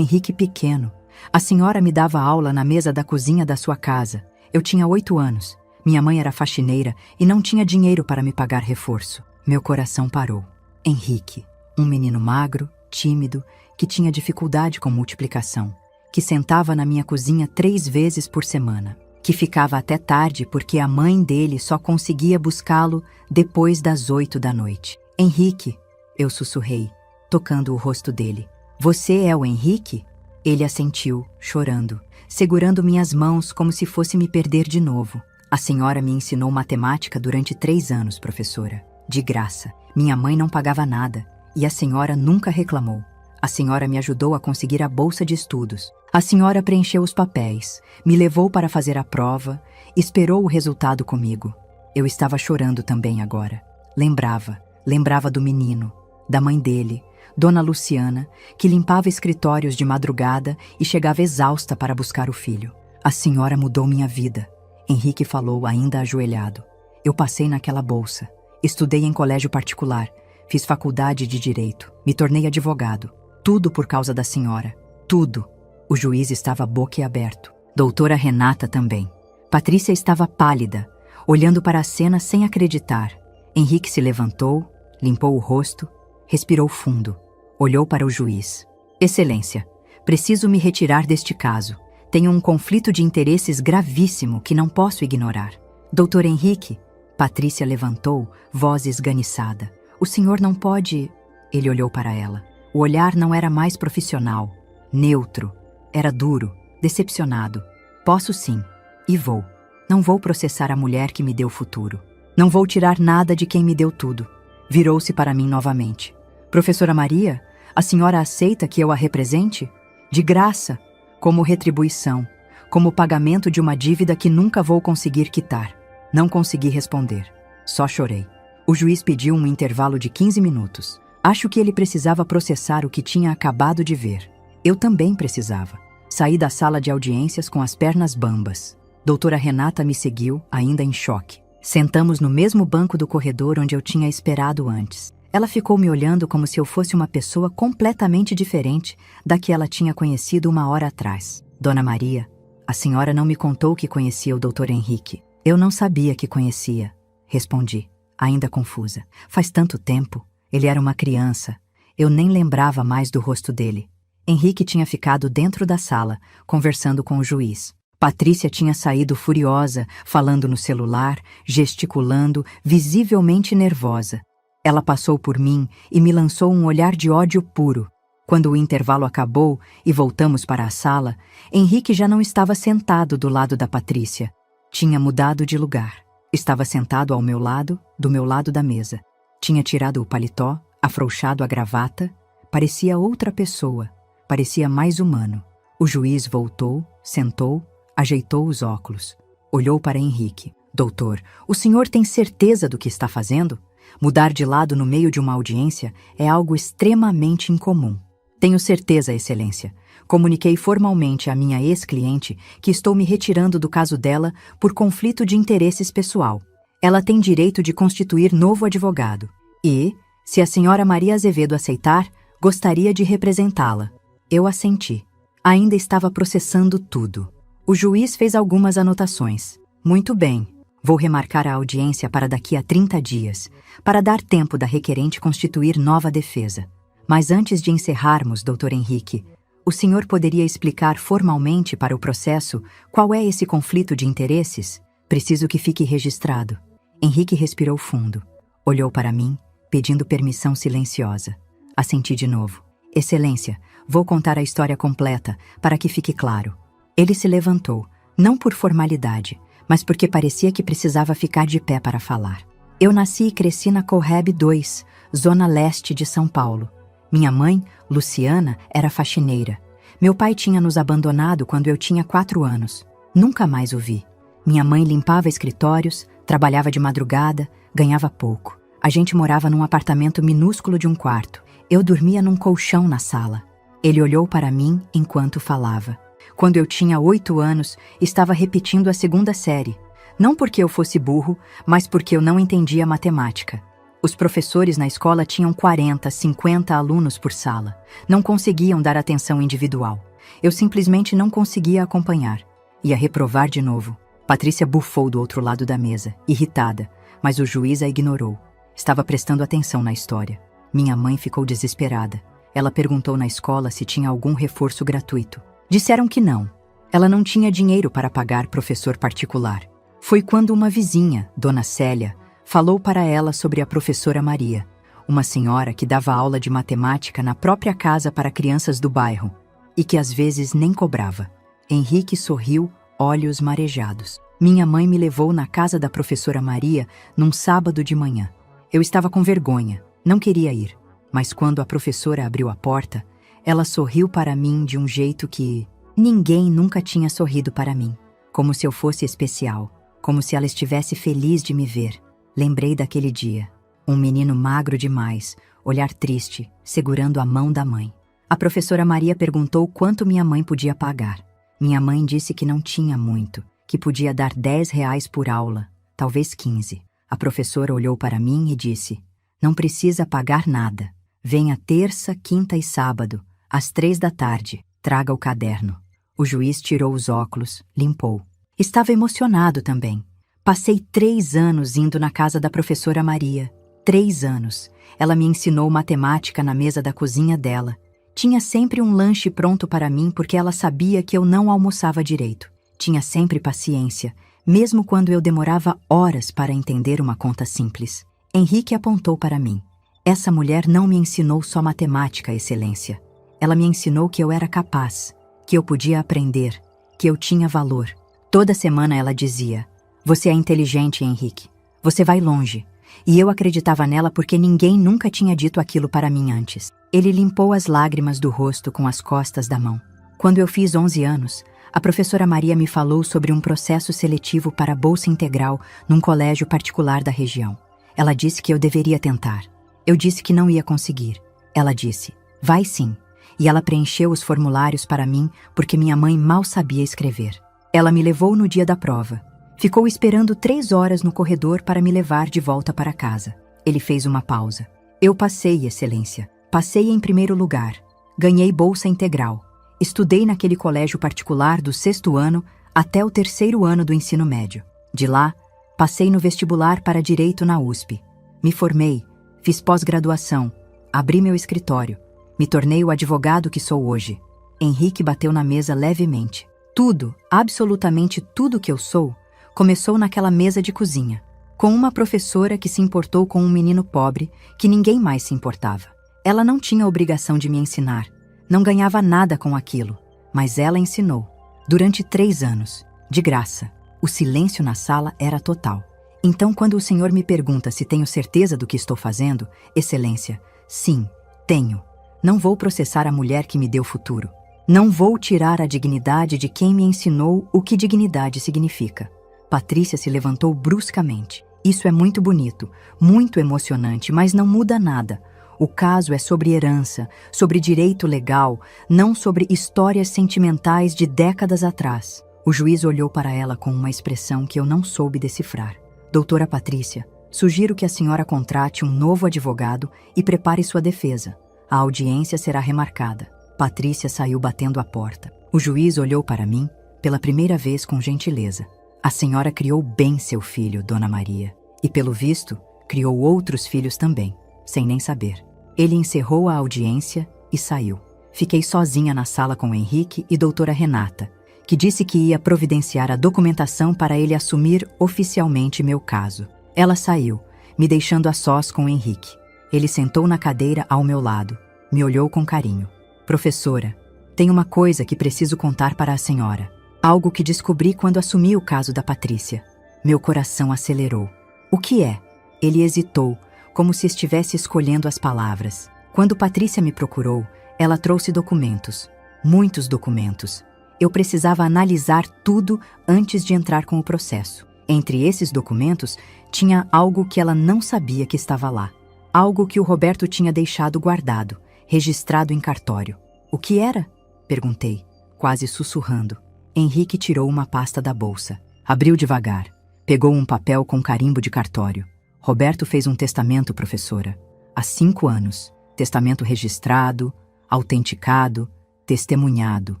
pequeno. A senhora me dava aula na mesa da cozinha da sua casa. Eu tinha 8 anos. Minha mãe era faxineira e não tinha dinheiro para me pagar reforço. Meu coração parou. Henrique, um menino magro, tímido, que tinha dificuldade com multiplicação, que sentava na minha cozinha 3 vezes por semana, que ficava até tarde porque a mãe dele só conseguia buscá-lo depois das 8 da noite. Henrique, eu sussurrei, tocando o rosto dele. Você é o Henrique? Ele assentiu, chorando, segurando minhas mãos como se fosse me perder de novo. A senhora me ensinou matemática durante 3 anos, professora. De graça. Minha mãe não pagava nada e a senhora nunca reclamou. A senhora me ajudou a conseguir a bolsa de estudos. A senhora preencheu os papéis, me levou para fazer a prova, esperou o resultado comigo. Eu estava chorando também agora. Lembrava do menino, da mãe dele, Dona Luciana, que limpava escritórios de madrugada e chegava exausta para buscar o filho. A senhora mudou minha vida. Henrique falou ainda ajoelhado. Eu passei naquela bolsa. Estudei em colégio particular. Fiz faculdade de Direito. Me tornei advogado. Tudo por causa da senhora. Tudo. O juiz estava boquiaberto. Doutora Renata também. Patrícia estava pálida, olhando para a cena sem acreditar. Henrique se levantou, limpou o rosto, respirou fundo. Olhou para o juiz. Excelência, preciso me retirar deste caso. Tenho um conflito de interesses gravíssimo que não posso ignorar. Doutor Henrique, Patrícia levantou, voz esganiçada. O senhor não pode... Ele olhou para ela. O olhar não era mais profissional, neutro. Era duro, decepcionado. Posso sim, e vou. Não vou processar a mulher que me deu o futuro. Não vou tirar nada de quem me deu tudo. Virou-se para mim novamente. Professora Maria, a senhora aceita que eu a represente? De graça, como retribuição, como pagamento de uma dívida que nunca vou conseguir quitar. Não consegui responder. Só chorei. O juiz pediu um intervalo de 15 minutos. Acho que ele precisava processar o que tinha acabado de ver. Eu também precisava. Saí da sala de audiências com as pernas bambas. Doutora Renata me seguiu, ainda em choque. Sentamos no mesmo banco do corredor onde eu tinha esperado antes. Ela ficou me olhando como se eu fosse uma pessoa completamente diferente da que ela tinha conhecido 1 hora atrás. Dona Maria, a senhora não me contou que conhecia o Dr. Henrique. Eu não sabia que conhecia, respondi, ainda confusa. Faz tanto tempo. Ele era uma criança. Eu nem lembrava mais do rosto dele. Henrique tinha ficado dentro da sala, conversando com o juiz. Patrícia tinha saído furiosa, falando no celular, gesticulando, visivelmente nervosa. Ela passou por mim e me lançou um olhar de ódio puro. Quando o intervalo acabou e voltamos para a sala, Henrique já não estava sentado do lado da Patrícia. Tinha mudado de lugar. Estava sentado ao meu lado, do meu lado da mesa. Tinha tirado o paletó, afrouxado a gravata, parecia outra pessoa, parecia mais humano. O juiz voltou, sentou, ajeitou os óculos. Olhou para Henrique. Doutor, o senhor tem certeza do que está fazendo? Mudar de lado no meio de uma audiência é algo extremamente incomum. Tenho certeza, Excelência. Comuniquei formalmente à minha ex-cliente que estou me retirando do caso dela por conflito de interesses pessoal. Ela tem direito de constituir novo advogado. E, se a senhora Maria Azevedo aceitar, gostaria de representá-la. Eu assenti. Ainda estava processando tudo. O juiz fez algumas anotações. Muito bem. Vou remarcar a audiência para daqui a 30 dias, para dar tempo da requerente constituir nova defesa. Mas antes de encerrarmos, Dr. Henrique, o senhor poderia explicar formalmente para o processo qual é esse conflito de interesses? Preciso que fique registrado. Henrique respirou fundo. Olhou para mim, pedindo permissão silenciosa. Assenti de novo. Excelência, vou contar a história completa, para que fique claro. Ele se levantou, não por formalidade, mas porque parecia que precisava ficar de pé para falar. Eu nasci e cresci na Correb 2, zona leste de São Paulo. Minha mãe, Luciana, era faxineira. Meu pai tinha nos abandonado quando eu tinha 4 anos. Nunca mais o vi. Minha mãe limpava escritórios, trabalhava de madrugada, ganhava pouco. A gente morava num apartamento minúsculo de um quarto. Eu dormia num colchão na sala. Ele olhou para mim enquanto falava. Quando eu tinha 8 anos, estava repetindo a 2ª série. Não porque eu fosse burro, mas porque eu não entendia matemática. Os professores na escola tinham 40, 50 alunos por sala. Não conseguiam dar atenção individual. Eu simplesmente não conseguia acompanhar. Ia reprovar de novo. Patrícia bufou do outro lado da mesa, irritada, mas o juiz a ignorou. Estava prestando atenção na história. Minha mãe ficou desesperada. Ela perguntou na escola se tinha algum reforço gratuito. Disseram que não. Ela não tinha dinheiro para pagar professor particular. Foi quando uma vizinha, Dona Célia, falou para ela sobre a professora Maria, uma senhora que dava aula de matemática na própria casa para crianças do bairro e que às vezes nem cobrava. Henrique sorriu, olhos marejados. Minha mãe me levou na casa da professora Maria num sábado de manhã. Eu estava com vergonha, não queria ir, mas quando a professora abriu a porta, ela sorriu para mim de um jeito que ninguém nunca tinha sorrido para mim. Como se eu fosse especial, como se ela estivesse feliz de me ver. Lembrei daquele dia. Um menino magro demais, olhar triste, segurando a mão da mãe. A professora Maria perguntou quanto minha mãe podia pagar. Minha mãe disse que não tinha muito, que podia dar R$ 10 por aula, talvez 15. A professora olhou para mim e disse: não precisa pagar nada. Venha terça, quinta e sábado, às 3 da tarde, traga o caderno. O juiz tirou os óculos, limpou. Estava emocionado também. Passei 3 anos indo na casa da professora Maria. 3 anos. Ela me ensinou matemática na mesa da cozinha dela. Tinha sempre um lanche pronto para mim porque ela sabia que eu não almoçava direito. Tinha sempre paciência, mesmo quando eu demorava horas para entender uma conta simples. Henrique apontou para mim. Essa mulher não me ensinou só matemática, Excelência. Ela me ensinou que eu era capaz, que eu podia aprender, que eu tinha valor. Toda semana ela dizia: você é inteligente, Henrique. Você vai longe. E eu acreditava nela porque ninguém nunca tinha dito aquilo para mim antes. Ele limpou as lágrimas do rosto com as costas da mão. Quando eu fiz 11 anos, a professora Maria me falou sobre um processo seletivo para a Bolsa Integral num colégio particular da região. Ela disse que eu deveria tentar. Eu disse que não ia conseguir. Ela disse: vai sim. E ela preencheu os formulários para mim porque minha mãe mal sabia escrever. Ela me levou no dia da prova. Ficou esperando 3 horas no corredor para me levar de volta para casa. Ele fez uma pausa. Eu passei, Excelência. Passei em primeiro lugar. Ganhei bolsa integral. Estudei naquele colégio particular do 6º ano até o 3º ano do ensino médio. De lá, passei no vestibular para Direito na USP. Me formei, fiz pós-graduação, abri meu escritório. Me tornei o advogado que sou hoje. Henrique bateu na mesa levemente. Tudo, absolutamente tudo que eu sou, começou naquela mesa de cozinha, com uma professora que se importou com um menino pobre que ninguém mais se importava. Ela não tinha obrigação de me ensinar, não ganhava nada com aquilo, mas ela ensinou. Durante 3 anos, de graça. O silêncio na sala era total. Então, quando o senhor me pergunta se tenho certeza do que estou fazendo, Excelência, sim, tenho. Não vou processar a mulher que me deu futuro. Não vou tirar a dignidade de quem me ensinou o que dignidade significa. Patrícia se levantou bruscamente. Isso é muito bonito, muito emocionante, mas não muda nada. O caso é sobre herança, sobre direito legal, não sobre histórias sentimentais de décadas atrás. O juiz olhou para ela com uma expressão que eu não soube decifrar. Doutora Patrícia, sugiro que a senhora contrate um novo advogado e prepare sua defesa. A audiência será remarcada. Patrícia saiu batendo a porta. O juiz olhou para mim, pela primeira vez com gentileza. A senhora criou bem seu filho, Dona Maria. E, pelo visto, criou outros filhos também, sem nem saber. Ele encerrou a audiência e saiu. Fiquei sozinha na sala com Henrique e doutora Renata, que disse que ia providenciar a documentação para ele assumir oficialmente meu caso. Ela saiu, me deixando a sós com Henrique. Ele sentou na cadeira ao meu lado, me olhou com carinho. Professora, tem uma coisa que preciso contar para a senhora. Algo que descobri quando assumi o caso da Patrícia. Meu coração acelerou. O que é? Ele hesitou, como se estivesse escolhendo as palavras. Quando Patrícia me procurou, ela trouxe documentos. Muitos documentos. Eu precisava analisar tudo antes de entrar com o processo. Entre esses documentos, tinha algo que ela não sabia que estava lá. Algo que o Roberto tinha deixado guardado, registrado em cartório. O que era? Perguntei, quase sussurrando. Henrique tirou uma pasta da bolsa. Abriu devagar. Pegou um papel com carimbo de cartório. Roberto fez um testamento, professora. Há 5 anos. Testamento registrado, autenticado, testemunhado.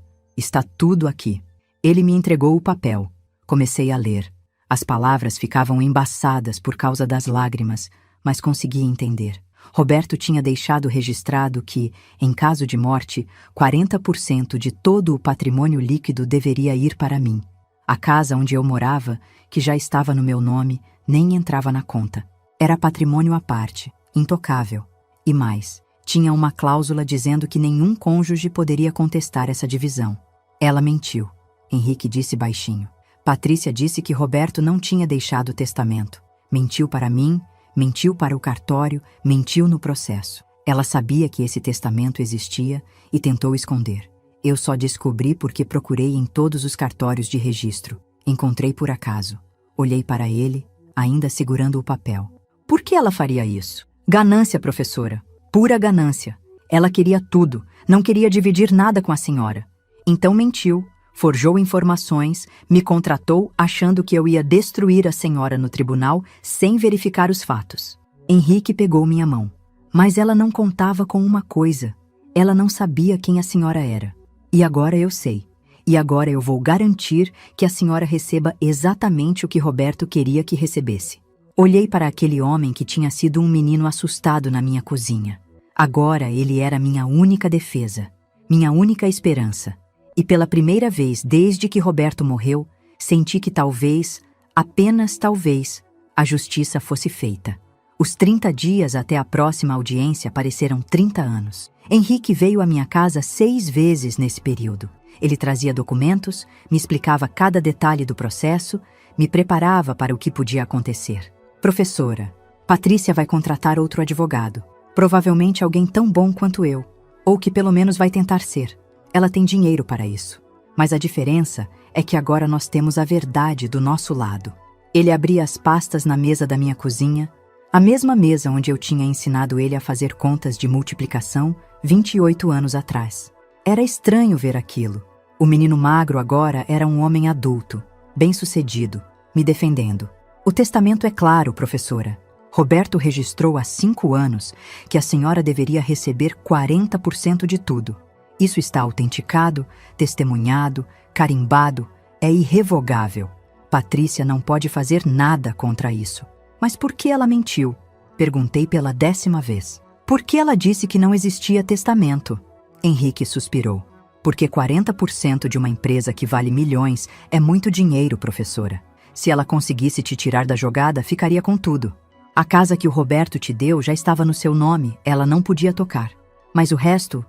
Está tudo aqui. Ele me entregou o papel. Comecei a ler. As palavras ficavam embaçadas por causa das lágrimas, mas consegui entender. Roberto tinha deixado registrado que, em caso de morte, 40% de todo o patrimônio líquido deveria ir para mim. A casa onde eu morava, que já estava no meu nome, nem entrava na conta. Era patrimônio à parte, intocável. E mais, tinha uma cláusula dizendo que nenhum cônjuge poderia contestar essa divisão. Ela mentiu, Henrique disse baixinho. Patrícia disse que Roberto não tinha deixado o testamento. Mentiu para mim, mentiu para o cartório, mentiu no processo. Ela sabia que esse testamento existia e tentou esconder. Eu só descobri porque procurei em todos os cartórios de registro. Encontrei por acaso. Olhei para ele, ainda segurando o papel. Por que ela faria isso? Ganância, professora. Pura ganância. Ela queria tudo, não queria dividir nada com a senhora. Então mentiu, forjou informações, me contratou achando que eu ia destruir a senhora no tribunal sem verificar os fatos. Henrique pegou minha mão. Mas ela não contava com uma coisa. Ela não sabia quem a senhora era. E agora eu sei. E agora eu vou garantir que a senhora receba exatamente o que Roberto queria que recebesse. Olhei para aquele homem que tinha sido um menino assustado na minha cozinha. Agora ele era minha única defesa, minha única esperança. E pela primeira vez desde que Roberto morreu, senti que talvez, apenas talvez, a justiça fosse feita. Os 30 dias até a próxima audiência pareceram 30 anos. Henrique veio à minha casa 6 vezes nesse período. Ele trazia documentos, me explicava cada detalhe do processo, me preparava para o que podia acontecer. Professora, Patrícia vai contratar outro advogado. Provavelmente alguém tão bom quanto eu, ou que pelo menos vai tentar ser. Ela tem dinheiro para isso. Mas a diferença é que agora nós temos a verdade do nosso lado. Ele abria as pastas na mesa da minha cozinha, a mesma mesa onde eu tinha ensinado ele a fazer contas de multiplicação 28 anos atrás. Era estranho ver aquilo. O menino magro agora era um homem adulto, bem-sucedido, me defendendo. O testamento é claro, professora. Roberto registrou há 5 anos que a senhora deveria receber 40% de tudo. Isso está autenticado, testemunhado, carimbado, é irrevogável. Patrícia não pode fazer nada contra isso. Mas por que ela mentiu? Perguntei pela 10ª vez. Por que ela disse que não existia testamento? Henrique suspirou. Porque 40% de uma empresa que vale milhões é muito dinheiro, professora. Se ela conseguisse te tirar da jogada, ficaria com tudo. A casa que o Roberto te deu já estava no seu nome, ela não podia tocar. Mas o resto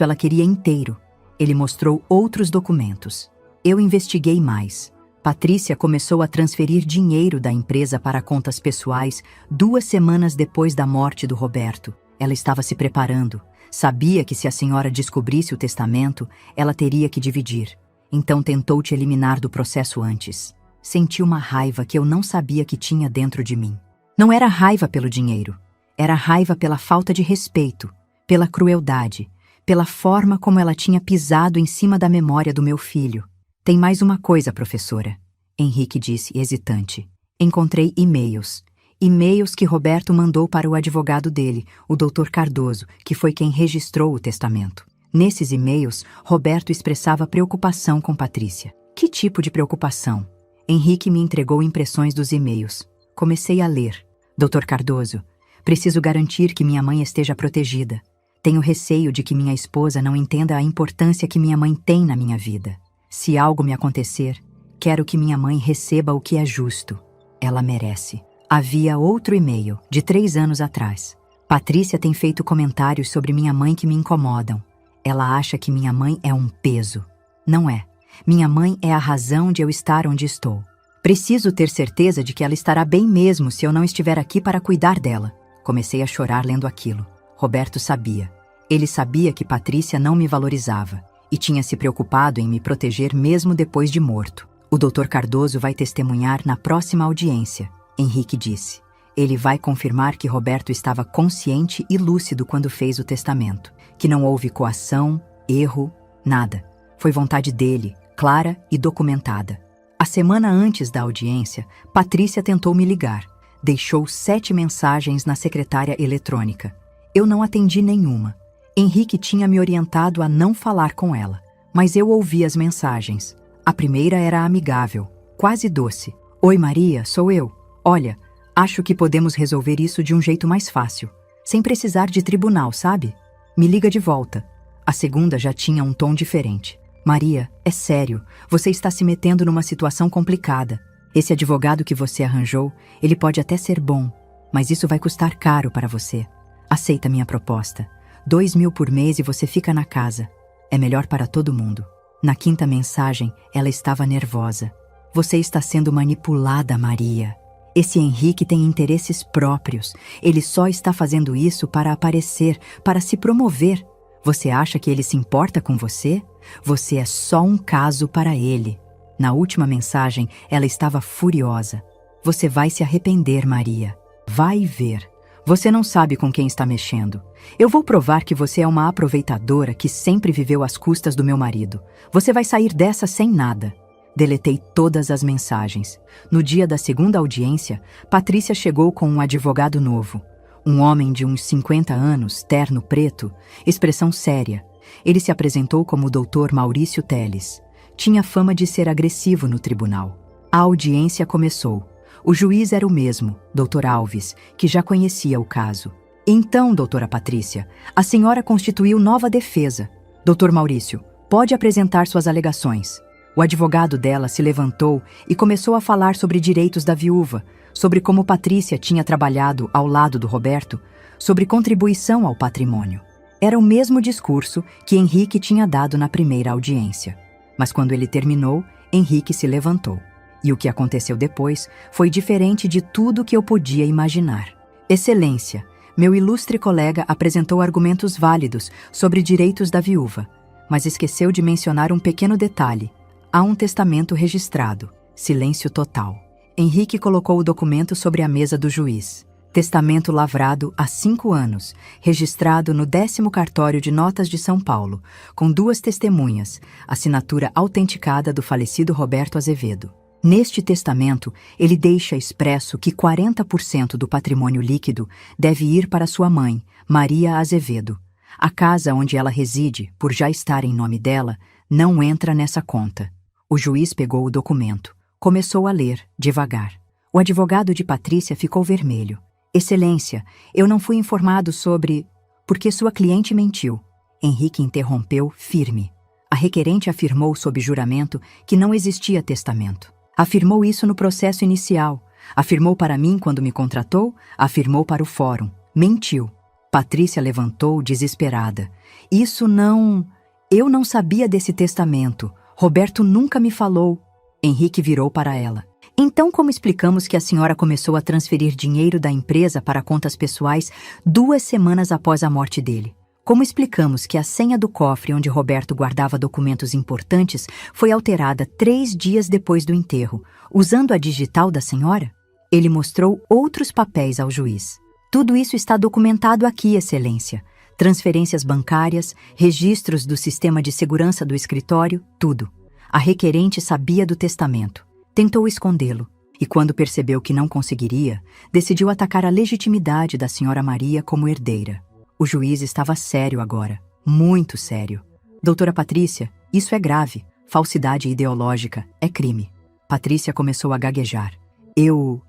ela queria inteiro. Ele mostrou outros documentos. Eu investiguei mais. Patrícia começou a transferir dinheiro da empresa para contas pessoais 2 semanas depois da morte do Roberto. Ela estava se preparando. Sabia que se a senhora descobrisse o testamento, ela teria que dividir. Então tentou te eliminar do processo antes. Senti uma raiva que eu não sabia que tinha dentro de mim. Não era raiva pelo dinheiro. Era raiva pela falta de respeito, pela crueldade, pela forma como ela tinha pisado em cima da memória do meu filho. Tem mais uma coisa, professora, Henrique disse, hesitante. Encontrei e-mails. E-mails que Roberto mandou para o advogado dele, o Dr. Cardoso, que foi quem registrou o testamento. Nesses e-mails, Roberto expressava preocupação com Patrícia. Que tipo de preocupação? Henrique me entregou impressões dos e-mails. Comecei a ler. Dr. Cardoso, preciso garantir que minha mãe esteja protegida. Tenho receio de que minha esposa não entenda a importância que minha mãe tem na minha vida. Se algo me acontecer, quero que minha mãe receba o que é justo. Ela merece. Havia outro e-mail, de 3 anos atrás. Patrícia tem feito comentários sobre minha mãe que me incomodam. Ela acha que minha mãe é um peso. Não é. Minha mãe é a razão de eu estar onde estou. Preciso ter certeza de que ela estará bem mesmo se eu não estiver aqui para cuidar dela. Comecei a chorar lendo aquilo. Roberto sabia. Ele sabia que Patrícia não me valorizava e tinha se preocupado em me proteger mesmo depois de morto. O Dr. Cardoso vai testemunhar na próxima audiência, Henrique disse. Ele vai confirmar que Roberto estava consciente e lúcido quando fez o testamento, que não houve coação, erro, nada. Foi vontade dele, clara e documentada. A semana antes da audiência, Patrícia tentou me ligar. Deixou 7 mensagens na secretária eletrônica. Eu não atendi nenhuma. Henrique tinha me orientado a não falar com ela, mas eu ouvi as mensagens. A primeira era amigável, quase doce. Oi Maria, sou eu. Olha, acho que podemos resolver isso de um jeito mais fácil, sem precisar de tribunal, sabe? Me liga de volta. A segunda já tinha um tom diferente. Maria, é sério, você está se metendo numa situação complicada. Esse advogado que você arranjou, ele pode até ser bom, mas isso vai custar caro para você. Aceita minha proposta. 2.000 por mês e você fica na casa. É melhor para todo mundo. Na 5ª mensagem, ela estava nervosa. Você está sendo manipulada, Maria. Esse Henrique tem interesses próprios. Ele só está fazendo isso para aparecer, para se promover. Você acha que ele se importa com você? Você é só um caso para ele. Na última mensagem, ela estava furiosa. Você vai se arrepender, Maria. Vai ver. Você não sabe com quem está mexendo. Eu vou provar que você é uma aproveitadora que sempre viveu às custas do meu marido. Você vai sair dessa sem nada. Deletei todas as mensagens. No dia da segunda audiência, Patrícia chegou com um advogado novo. Um homem de uns 50 anos, terno preto, expressão séria. Ele se apresentou como o Dr. Maurício Teles. Tinha fama de ser agressivo no tribunal. A audiência começou. O juiz era o mesmo, Dr. Alves, que já conhecia o caso. Então, doutora Patrícia, a senhora constituiu nova defesa. Dr. Maurício, pode apresentar suas alegações. O advogado dela se levantou e começou a falar sobre direitos da viúva, sobre como Patrícia tinha trabalhado ao lado do Roberto, sobre contribuição ao patrimônio. Era o mesmo discurso que Henrique tinha dado na primeira audiência. Mas quando ele terminou, Henrique se levantou. E o que aconteceu depois foi diferente de tudo que eu podia imaginar. Excelência, meu ilustre colega apresentou argumentos válidos sobre direitos da viúva, mas esqueceu de mencionar um pequeno detalhe. Há um testamento registrado. Silêncio total. Henrique colocou o documento sobre a mesa do juiz. Testamento lavrado há 5 anos, registrado no 10º cartório de notas de São Paulo, com 2 testemunhas, assinatura autenticada do falecido Roberto Azevedo. Neste testamento, ele deixa expresso que 40% do patrimônio líquido deve ir para sua mãe, Maria Azevedo. A casa onde ela reside, por já estar em nome dela, não entra nessa conta. O juiz pegou o documento. Começou a ler, devagar. O advogado de Patrícia ficou vermelho. Excelência, eu não fui informado sobre... Porque sua cliente mentiu. Henrique interrompeu, firme. A requerente afirmou sob juramento que não existia testamento. Afirmou isso no processo inicial. Afirmou para mim quando me contratou, afirmou para o fórum. Mentiu. Patrícia levantou, desesperada. Isso não... Eu não sabia desse testamento. Roberto nunca me falou. Henrique virou para ela. Então, como explicamos que a senhora começou a transferir dinheiro da empresa para contas pessoais 2 semanas após a morte dele? Como explicamos que a senha do cofre onde Roberto guardava documentos importantes foi alterada 3 dias depois do enterro, usando a digital da senhora? Ele mostrou outros papéis ao juiz. Tudo isso está documentado aqui, Excelência. Transferências bancárias, registros do sistema de segurança do escritório, tudo. A requerente sabia do testamento. Tentou escondê-lo, e quando percebeu que não conseguiria, decidiu atacar a legitimidade da senhora Maria como herdeira. O juiz estava sério agora, muito sério. Doutora Patrícia, isso é grave. Falsidade ideológica é crime. Patrícia começou a gaguejar. Eu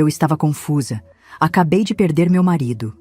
estava confusa. Acabei de perder meu marido.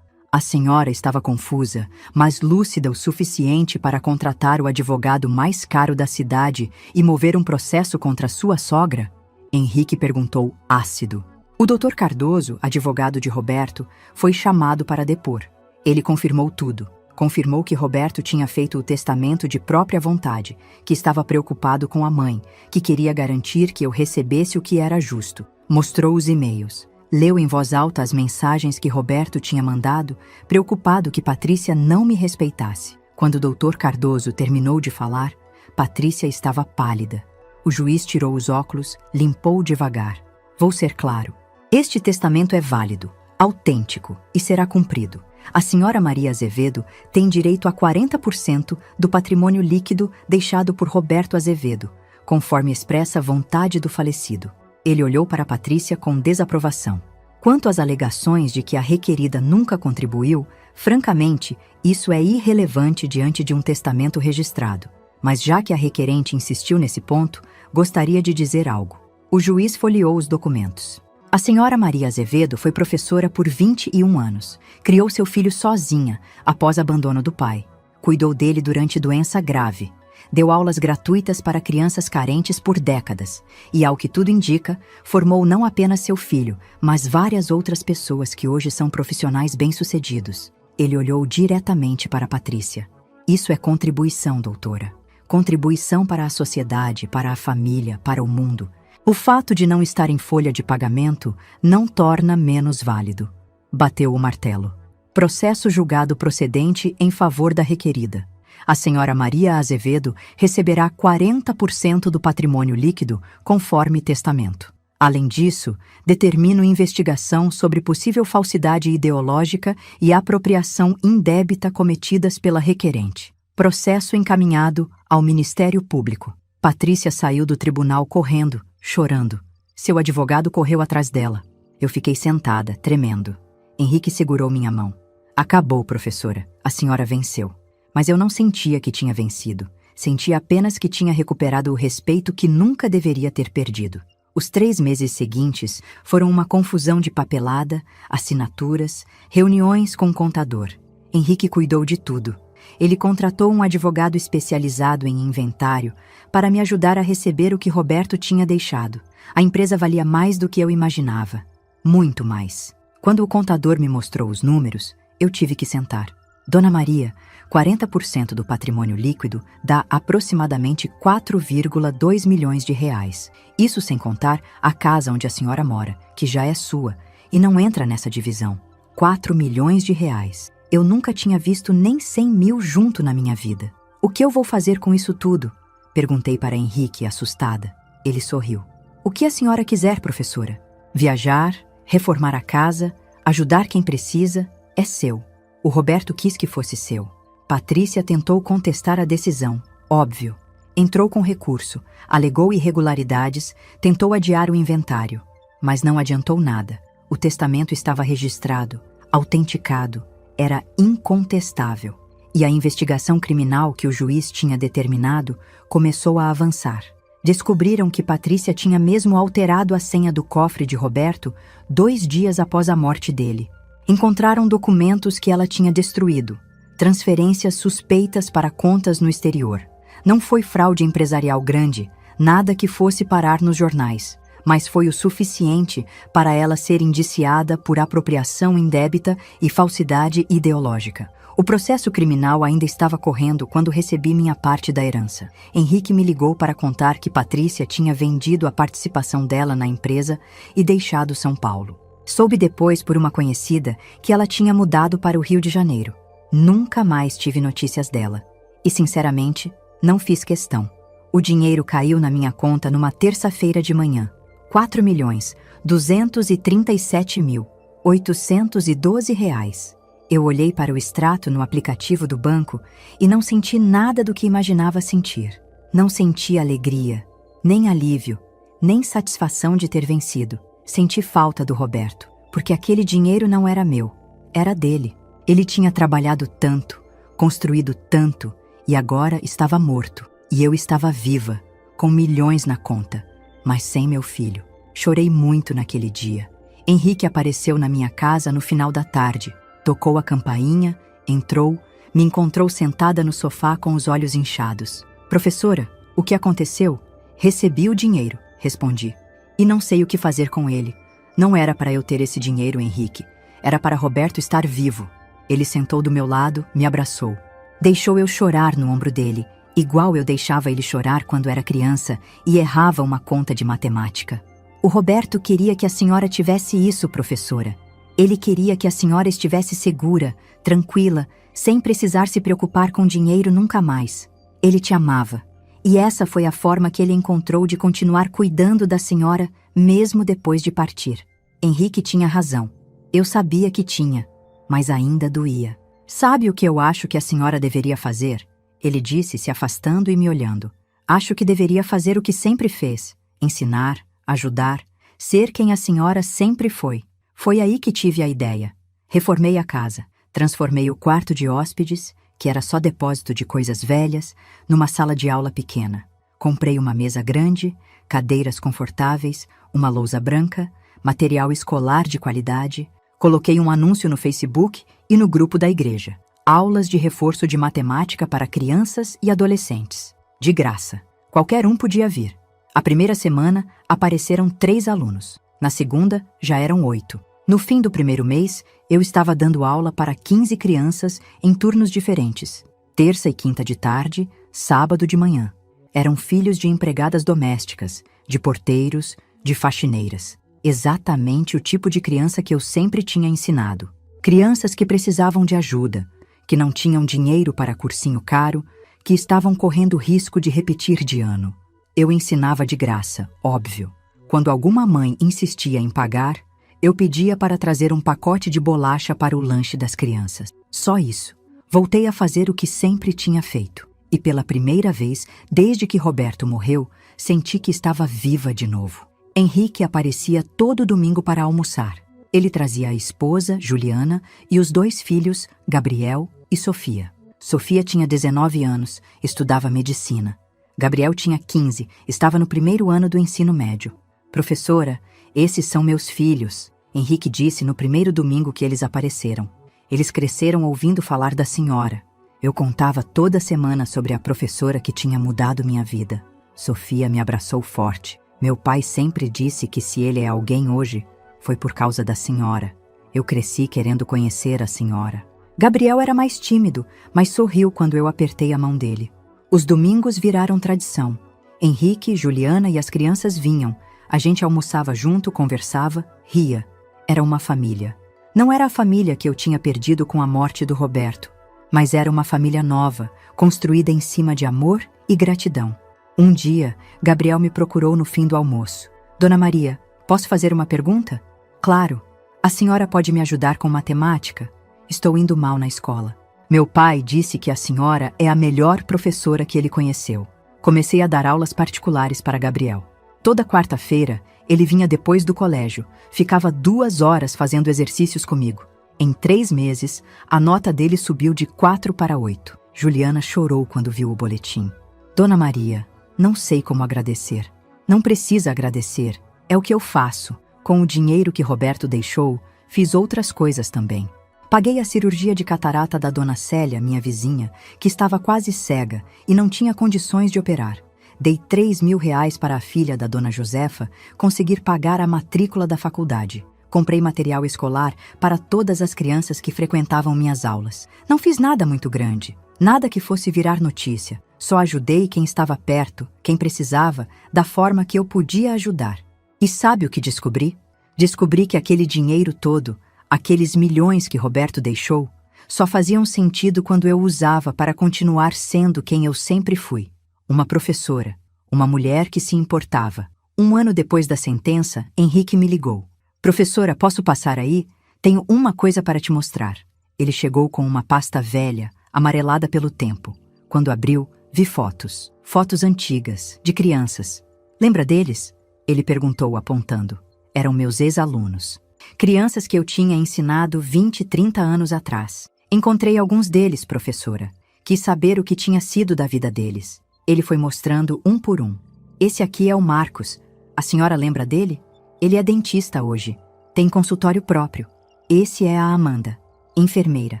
A senhora estava confusa, mas lúcida o suficiente para contratar o advogado mais caro da cidade e mover um processo contra sua sogra? Henrique perguntou ácido. O Dr. Cardoso, advogado de Roberto, foi chamado para depor. Ele confirmou tudo. Confirmou que Roberto tinha feito o testamento de própria vontade, que estava preocupado com a mãe, que queria garantir que eu recebesse o que era justo. Mostrou os e-mails. Leu em voz alta as mensagens que Roberto tinha mandado, preocupado que Patrícia não me respeitasse. Quando o Dr. Cardoso terminou de falar, Patrícia estava pálida. O juiz tirou os óculos, limpou devagar. Vou ser claro. Este testamento é válido, autêntico e será cumprido. A senhora Maria Azevedo tem direito a 40% do patrimônio líquido deixado por Roberto Azevedo, conforme expressa a vontade do falecido. Ele olhou para Patrícia com desaprovação. Quanto às alegações de que a requerida nunca contribuiu, francamente, isso é irrelevante diante de um testamento registrado. Mas já que a requerente insistiu nesse ponto, gostaria de dizer algo. O juiz folheou os documentos. A senhora Maria Azevedo foi professora por 21 anos. Criou seu filho sozinha, após abandono do pai. Cuidou dele durante doença grave. Deu aulas gratuitas para crianças carentes por décadas. E, ao que tudo indica, formou não apenas seu filho, mas várias outras pessoas que hoje são profissionais bem-sucedidos. Ele olhou diretamente para Patrícia. Isso é contribuição, doutora. Contribuição para a sociedade, para a família, para o mundo. O fato de não estar em folha de pagamento não torna menos válido. Bateu o martelo. Processo julgado procedente em favor da requerida. A senhora Maria Azevedo receberá 40% do patrimônio líquido conforme testamento. Além disso, determino investigação sobre possível falsidade ideológica e apropriação indébita cometidas pela requerente. Processo encaminhado ao Ministério Público. Patrícia saiu do tribunal correndo, chorando. Seu advogado correu atrás dela. Eu fiquei sentada, tremendo. Henrique segurou minha mão. Acabou, professora. A senhora venceu. Mas eu não sentia que tinha vencido. Sentia apenas que tinha recuperado o respeito que nunca deveria ter perdido. Os 3 meses seguintes foram uma confusão de papelada, assinaturas, reuniões com o contador. Henrique cuidou de tudo. Ele contratou um advogado especializado em inventário para me ajudar a receber o que Roberto tinha deixado. A empresa valia mais do que eu imaginava. Muito mais. Quando o contador me mostrou os números, eu tive que sentar. Dona Maria, 40% do patrimônio líquido dá aproximadamente 4,2 milhões de reais. Isso sem contar a casa onde a senhora mora, que já é sua, e não entra nessa divisão. 4 milhões de reais. Eu nunca tinha visto nem 100 mil junto na minha vida. O que eu vou fazer com isso tudo? Perguntei para Henrique, assustada. Ele sorriu. O que a senhora quiser, professora. Viajar, reformar a casa, ajudar quem precisa, é seu. O Roberto quis que fosse seu. Patrícia tentou contestar a decisão, óbvio. Entrou com recurso, alegou irregularidades, tentou adiar o inventário. Mas não adiantou nada. O testamento estava registrado, autenticado, era incontestável. E a investigação criminal que o juiz tinha determinado começou a avançar. Descobriram que Patrícia tinha mesmo alterado a senha do cofre de Roberto 2 dias após a morte dele. Encontraram documentos que ela tinha destruído, transferências suspeitas para contas no exterior. Não foi fraude empresarial grande, nada que fosse parar nos jornais, mas foi o suficiente para ela ser indiciada por apropriação indébita e falsidade ideológica. O processo criminal ainda estava correndo quando recebi minha parte da herança. Henrique me ligou para contar que Patrícia tinha vendido a participação dela na empresa e deixado São Paulo. Soube depois, por uma conhecida, que ela tinha mudado para o Rio de Janeiro. Nunca mais tive notícias dela. E, sinceramente, não fiz questão. O dinheiro caiu na minha conta numa terça-feira de manhã. R$ 4.237.812. Eu olhei para o extrato no aplicativo do banco e não senti nada do que imaginava sentir. Não senti alegria, nem alívio, nem satisfação de ter vencido. Senti falta do Roberto, porque aquele dinheiro não era meu, era dele. Ele tinha trabalhado tanto, construído tanto, e agora estava morto. E eu estava viva, com milhões na conta, mas sem meu filho. Chorei muito naquele dia. Henrique apareceu na minha casa no final da tarde. Tocou a campainha, entrou, me encontrou sentada no sofá com os olhos inchados. Professora, o que aconteceu? Recebi o dinheiro, respondi. E não sei o que fazer com ele. Não era para eu ter esse dinheiro, Henrique. Era para Roberto estar vivo. Ele sentou do meu lado, me abraçou. Deixou eu chorar no ombro dele, igual eu deixava ele chorar quando era criança e errava uma conta de matemática. O Roberto queria que a senhora tivesse isso, professora. Ele queria que a senhora estivesse segura, tranquila, sem precisar se preocupar com dinheiro nunca mais. Ele te amava. E essa foi a forma que ele encontrou de continuar cuidando da senhora, mesmo depois de partir. Henrique tinha razão. Eu sabia que tinha, mas ainda doía. Sabe o que eu acho que a senhora deveria fazer? Ele disse, se afastando e me olhando. Acho que deveria fazer o que sempre fez. Ensinar, ajudar, ser quem a senhora sempre foi. Foi aí que tive a ideia. Reformei a casa, transformei o quarto de hóspedes, que era só depósito de coisas velhas, numa sala de aula pequena. Comprei uma mesa grande, cadeiras confortáveis, uma lousa branca, material escolar de qualidade. Coloquei um anúncio no Facebook e no grupo da igreja. Aulas de reforço de matemática para crianças e adolescentes. De graça. Qualquer um podia vir. A primeira semana, apareceram 3 alunos. Na segunda, já eram 8. No fim do primeiro mês, eu estava dando aula para 15 crianças em turnos diferentes. Terça e quinta de tarde, sábado de manhã. Eram filhos de empregadas domésticas, de porteiros, de faxineiras. Exatamente o tipo de criança que eu sempre tinha ensinado. Crianças que precisavam de ajuda, que não tinham dinheiro para cursinho caro, que estavam correndo risco de repetir de ano. Eu ensinava de graça, óbvio. Quando alguma mãe insistia em pagar, eu pedia para trazer um pacote de bolacha para o lanche das crianças. Só isso. Voltei a fazer o que sempre tinha feito. E pela primeira vez, desde que Roberto morreu, senti que estava viva de novo. Henrique aparecia todo domingo para almoçar. Ele trazia a esposa, Juliana, e os 2 filhos, Gabriel e Sofia. Sofia tinha 19 anos, estudava medicina. Gabriel tinha 15, estava no primeiro ano do ensino médio. Professora, esses são meus filhos, Henrique disse no primeiro domingo que eles apareceram. Eles cresceram ouvindo falar da senhora. Eu contava toda semana sobre a professora que tinha mudado minha vida. Sofia me abraçou forte. Meu pai sempre disse que se ele é alguém hoje, foi por causa da senhora. Eu cresci querendo conhecer a senhora. Gabriel era mais tímido, mas sorriu quando eu apertei a mão dele. Os domingos viraram tradição. Henrique, Juliana e as crianças vinham. A gente almoçava junto, conversava, ria. Era uma família. Não era a família que eu tinha perdido com a morte do Roberto, mas era uma família nova, construída em cima de amor e gratidão. Um dia, Gabriel me procurou no fim do almoço. Dona Maria, posso fazer uma pergunta? Claro. A senhora pode me ajudar com matemática? Estou indo mal na escola. Meu pai disse que a senhora é a melhor professora que ele conheceu. Comecei a dar aulas particulares para Gabriel. Toda quarta-feira, ele vinha depois do colégio, ficava 2 horas fazendo exercícios comigo. Em 3 meses, a nota dele subiu de 4 para 8. Juliana chorou quando viu o boletim. Dona Maria, não sei como agradecer. Não precisa agradecer, é o que eu faço. Com o dinheiro que Roberto deixou, fiz outras coisas também. Paguei a cirurgia de catarata da dona Célia, minha vizinha, que estava quase cega e não tinha condições de operar. Dei R$ 3.000 para a filha da dona Josefa conseguir pagar a matrícula da faculdade. Comprei material escolar para todas as crianças que frequentavam minhas aulas. Não fiz nada muito grande, nada que fosse virar notícia. Só ajudei quem estava perto, quem precisava, da forma que eu podia ajudar. E sabe o que descobri? Descobri que aquele dinheiro todo, aqueles milhões que Roberto deixou, só faziam sentido quando eu usava para continuar sendo quem eu sempre fui. Uma professora, uma mulher que se importava. 1 ano depois da sentença, Henrique me ligou. Professora, posso passar aí? Tenho uma coisa para te mostrar. Ele chegou com uma pasta velha, amarelada pelo tempo. Quando abriu, vi fotos. Fotos antigas, de crianças. Lembra deles? Ele perguntou, apontando. Eram meus ex-alunos. Crianças que eu tinha ensinado 20, 30 anos atrás. Encontrei alguns deles, professora. Quis saber o que tinha sido da vida deles. Ele foi mostrando um por um. Esse aqui é o Marcos. A senhora lembra dele? Ele é dentista hoje. Tem consultório próprio. Esse é a Amanda, enfermeira.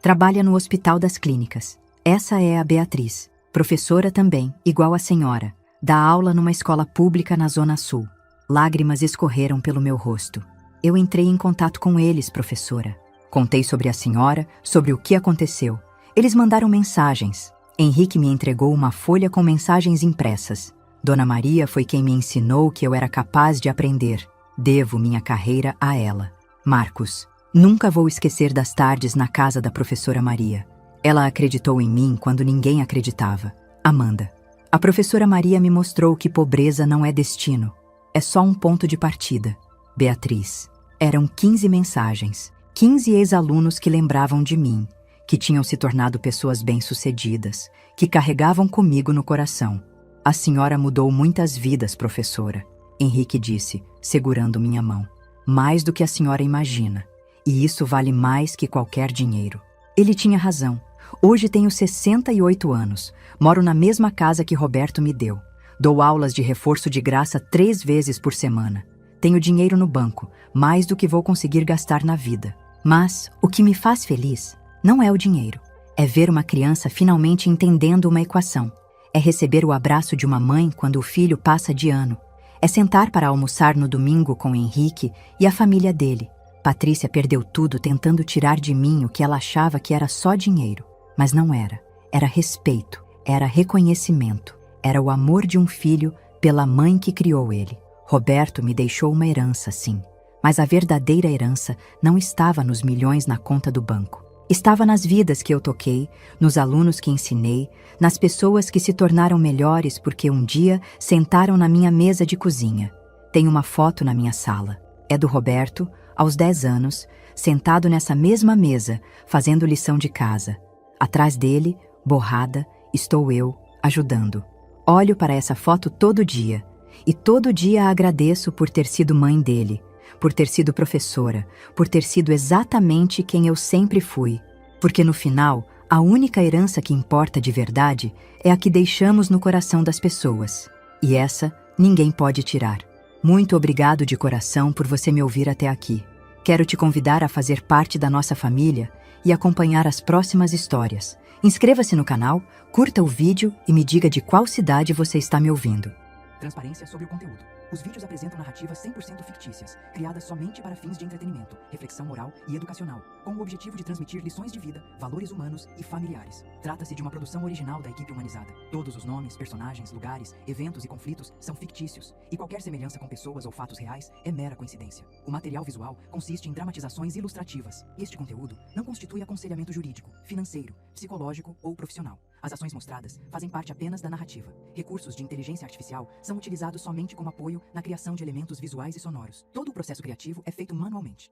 Trabalha no Hospital das Clínicas. Essa é a Beatriz, professora também, igual a senhora. Dá aula numa escola pública na Zona Sul. Lágrimas escorreram pelo meu rosto. Eu entrei em contato com eles, professora. Contei sobre a senhora, sobre o que aconteceu. Eles mandaram mensagens. Henrique me entregou uma folha com mensagens impressas. Dona Maria foi quem me ensinou que eu era capaz de aprender. Devo minha carreira a ela. Marcos, nunca vou esquecer das tardes na casa da professora Maria. Ela acreditou em mim quando ninguém acreditava. Amanda, a professora Maria me mostrou que pobreza não é destino. É só um ponto de partida. Beatriz, eram 15 mensagens. 15 ex-alunos que lembravam de mim, que tinham se tornado pessoas bem-sucedidas, que carregavam comigo no coração. A senhora mudou muitas vidas, professora. Henrique disse, segurando minha mão. Mais do que a senhora imagina. E isso vale mais que qualquer dinheiro. Ele tinha razão. Hoje tenho 68 anos. Moro na mesma casa que Roberto me deu. Dou aulas de reforço de graça 3 vezes por semana. Tenho dinheiro no banco, mais do que vou conseguir gastar na vida. Mas o que me faz feliz não é o dinheiro. É ver uma criança finalmente entendendo uma equação. É receber o abraço de uma mãe quando o filho passa de ano. É sentar para almoçar no domingo com Henrique e a família dele. Patrícia perdeu tudo tentando tirar de mim o que ela achava que era só dinheiro. Mas não era. Era respeito. Era reconhecimento. Era o amor de um filho pela mãe que criou ele. Roberto me deixou uma herança, sim. Mas a verdadeira herança não estava nos milhões na conta do banco. Estava nas vidas que eu toquei, nos alunos que ensinei, nas pessoas que se tornaram melhores porque um dia sentaram na minha mesa de cozinha. Tem uma foto na minha sala. É do Roberto, aos 10 anos, sentado nessa mesma mesa, fazendo lição de casa. Atrás dele, borrada, estou eu, ajudando. Olho para essa foto todo dia. E todo dia agradeço por ter sido mãe dele, por ter sido professora, por ter sido exatamente quem eu sempre fui. Porque no final, a única herança que importa de verdade é a que deixamos no coração das pessoas. E essa, ninguém pode tirar. Muito obrigado de coração por você me ouvir até aqui. Quero te convidar a fazer parte da nossa família e acompanhar as próximas histórias. Inscreva-se no canal, curta o vídeo e me diga de qual cidade você está me ouvindo. Transparência sobre o conteúdo. Os vídeos apresentam narrativas 100% fictícias, criadas somente para fins de entretenimento, reflexão moral e educacional, com o objetivo de transmitir lições de vida, valores humanos e familiares. Trata-se de uma produção original da equipe humanizada. Todos os nomes, personagens, lugares, eventos e conflitos são fictícios, e qualquer semelhança com pessoas ou fatos reais é mera coincidência. O material visual consiste em dramatizações ilustrativas. Este conteúdo não constitui aconselhamento jurídico, financeiro, psicológico ou profissional. As ações mostradas fazem parte apenas da narrativa. Recursos de inteligência artificial são utilizados somente como apoio na criação de elementos visuais e sonoros. Todo o processo criativo é feito manualmente.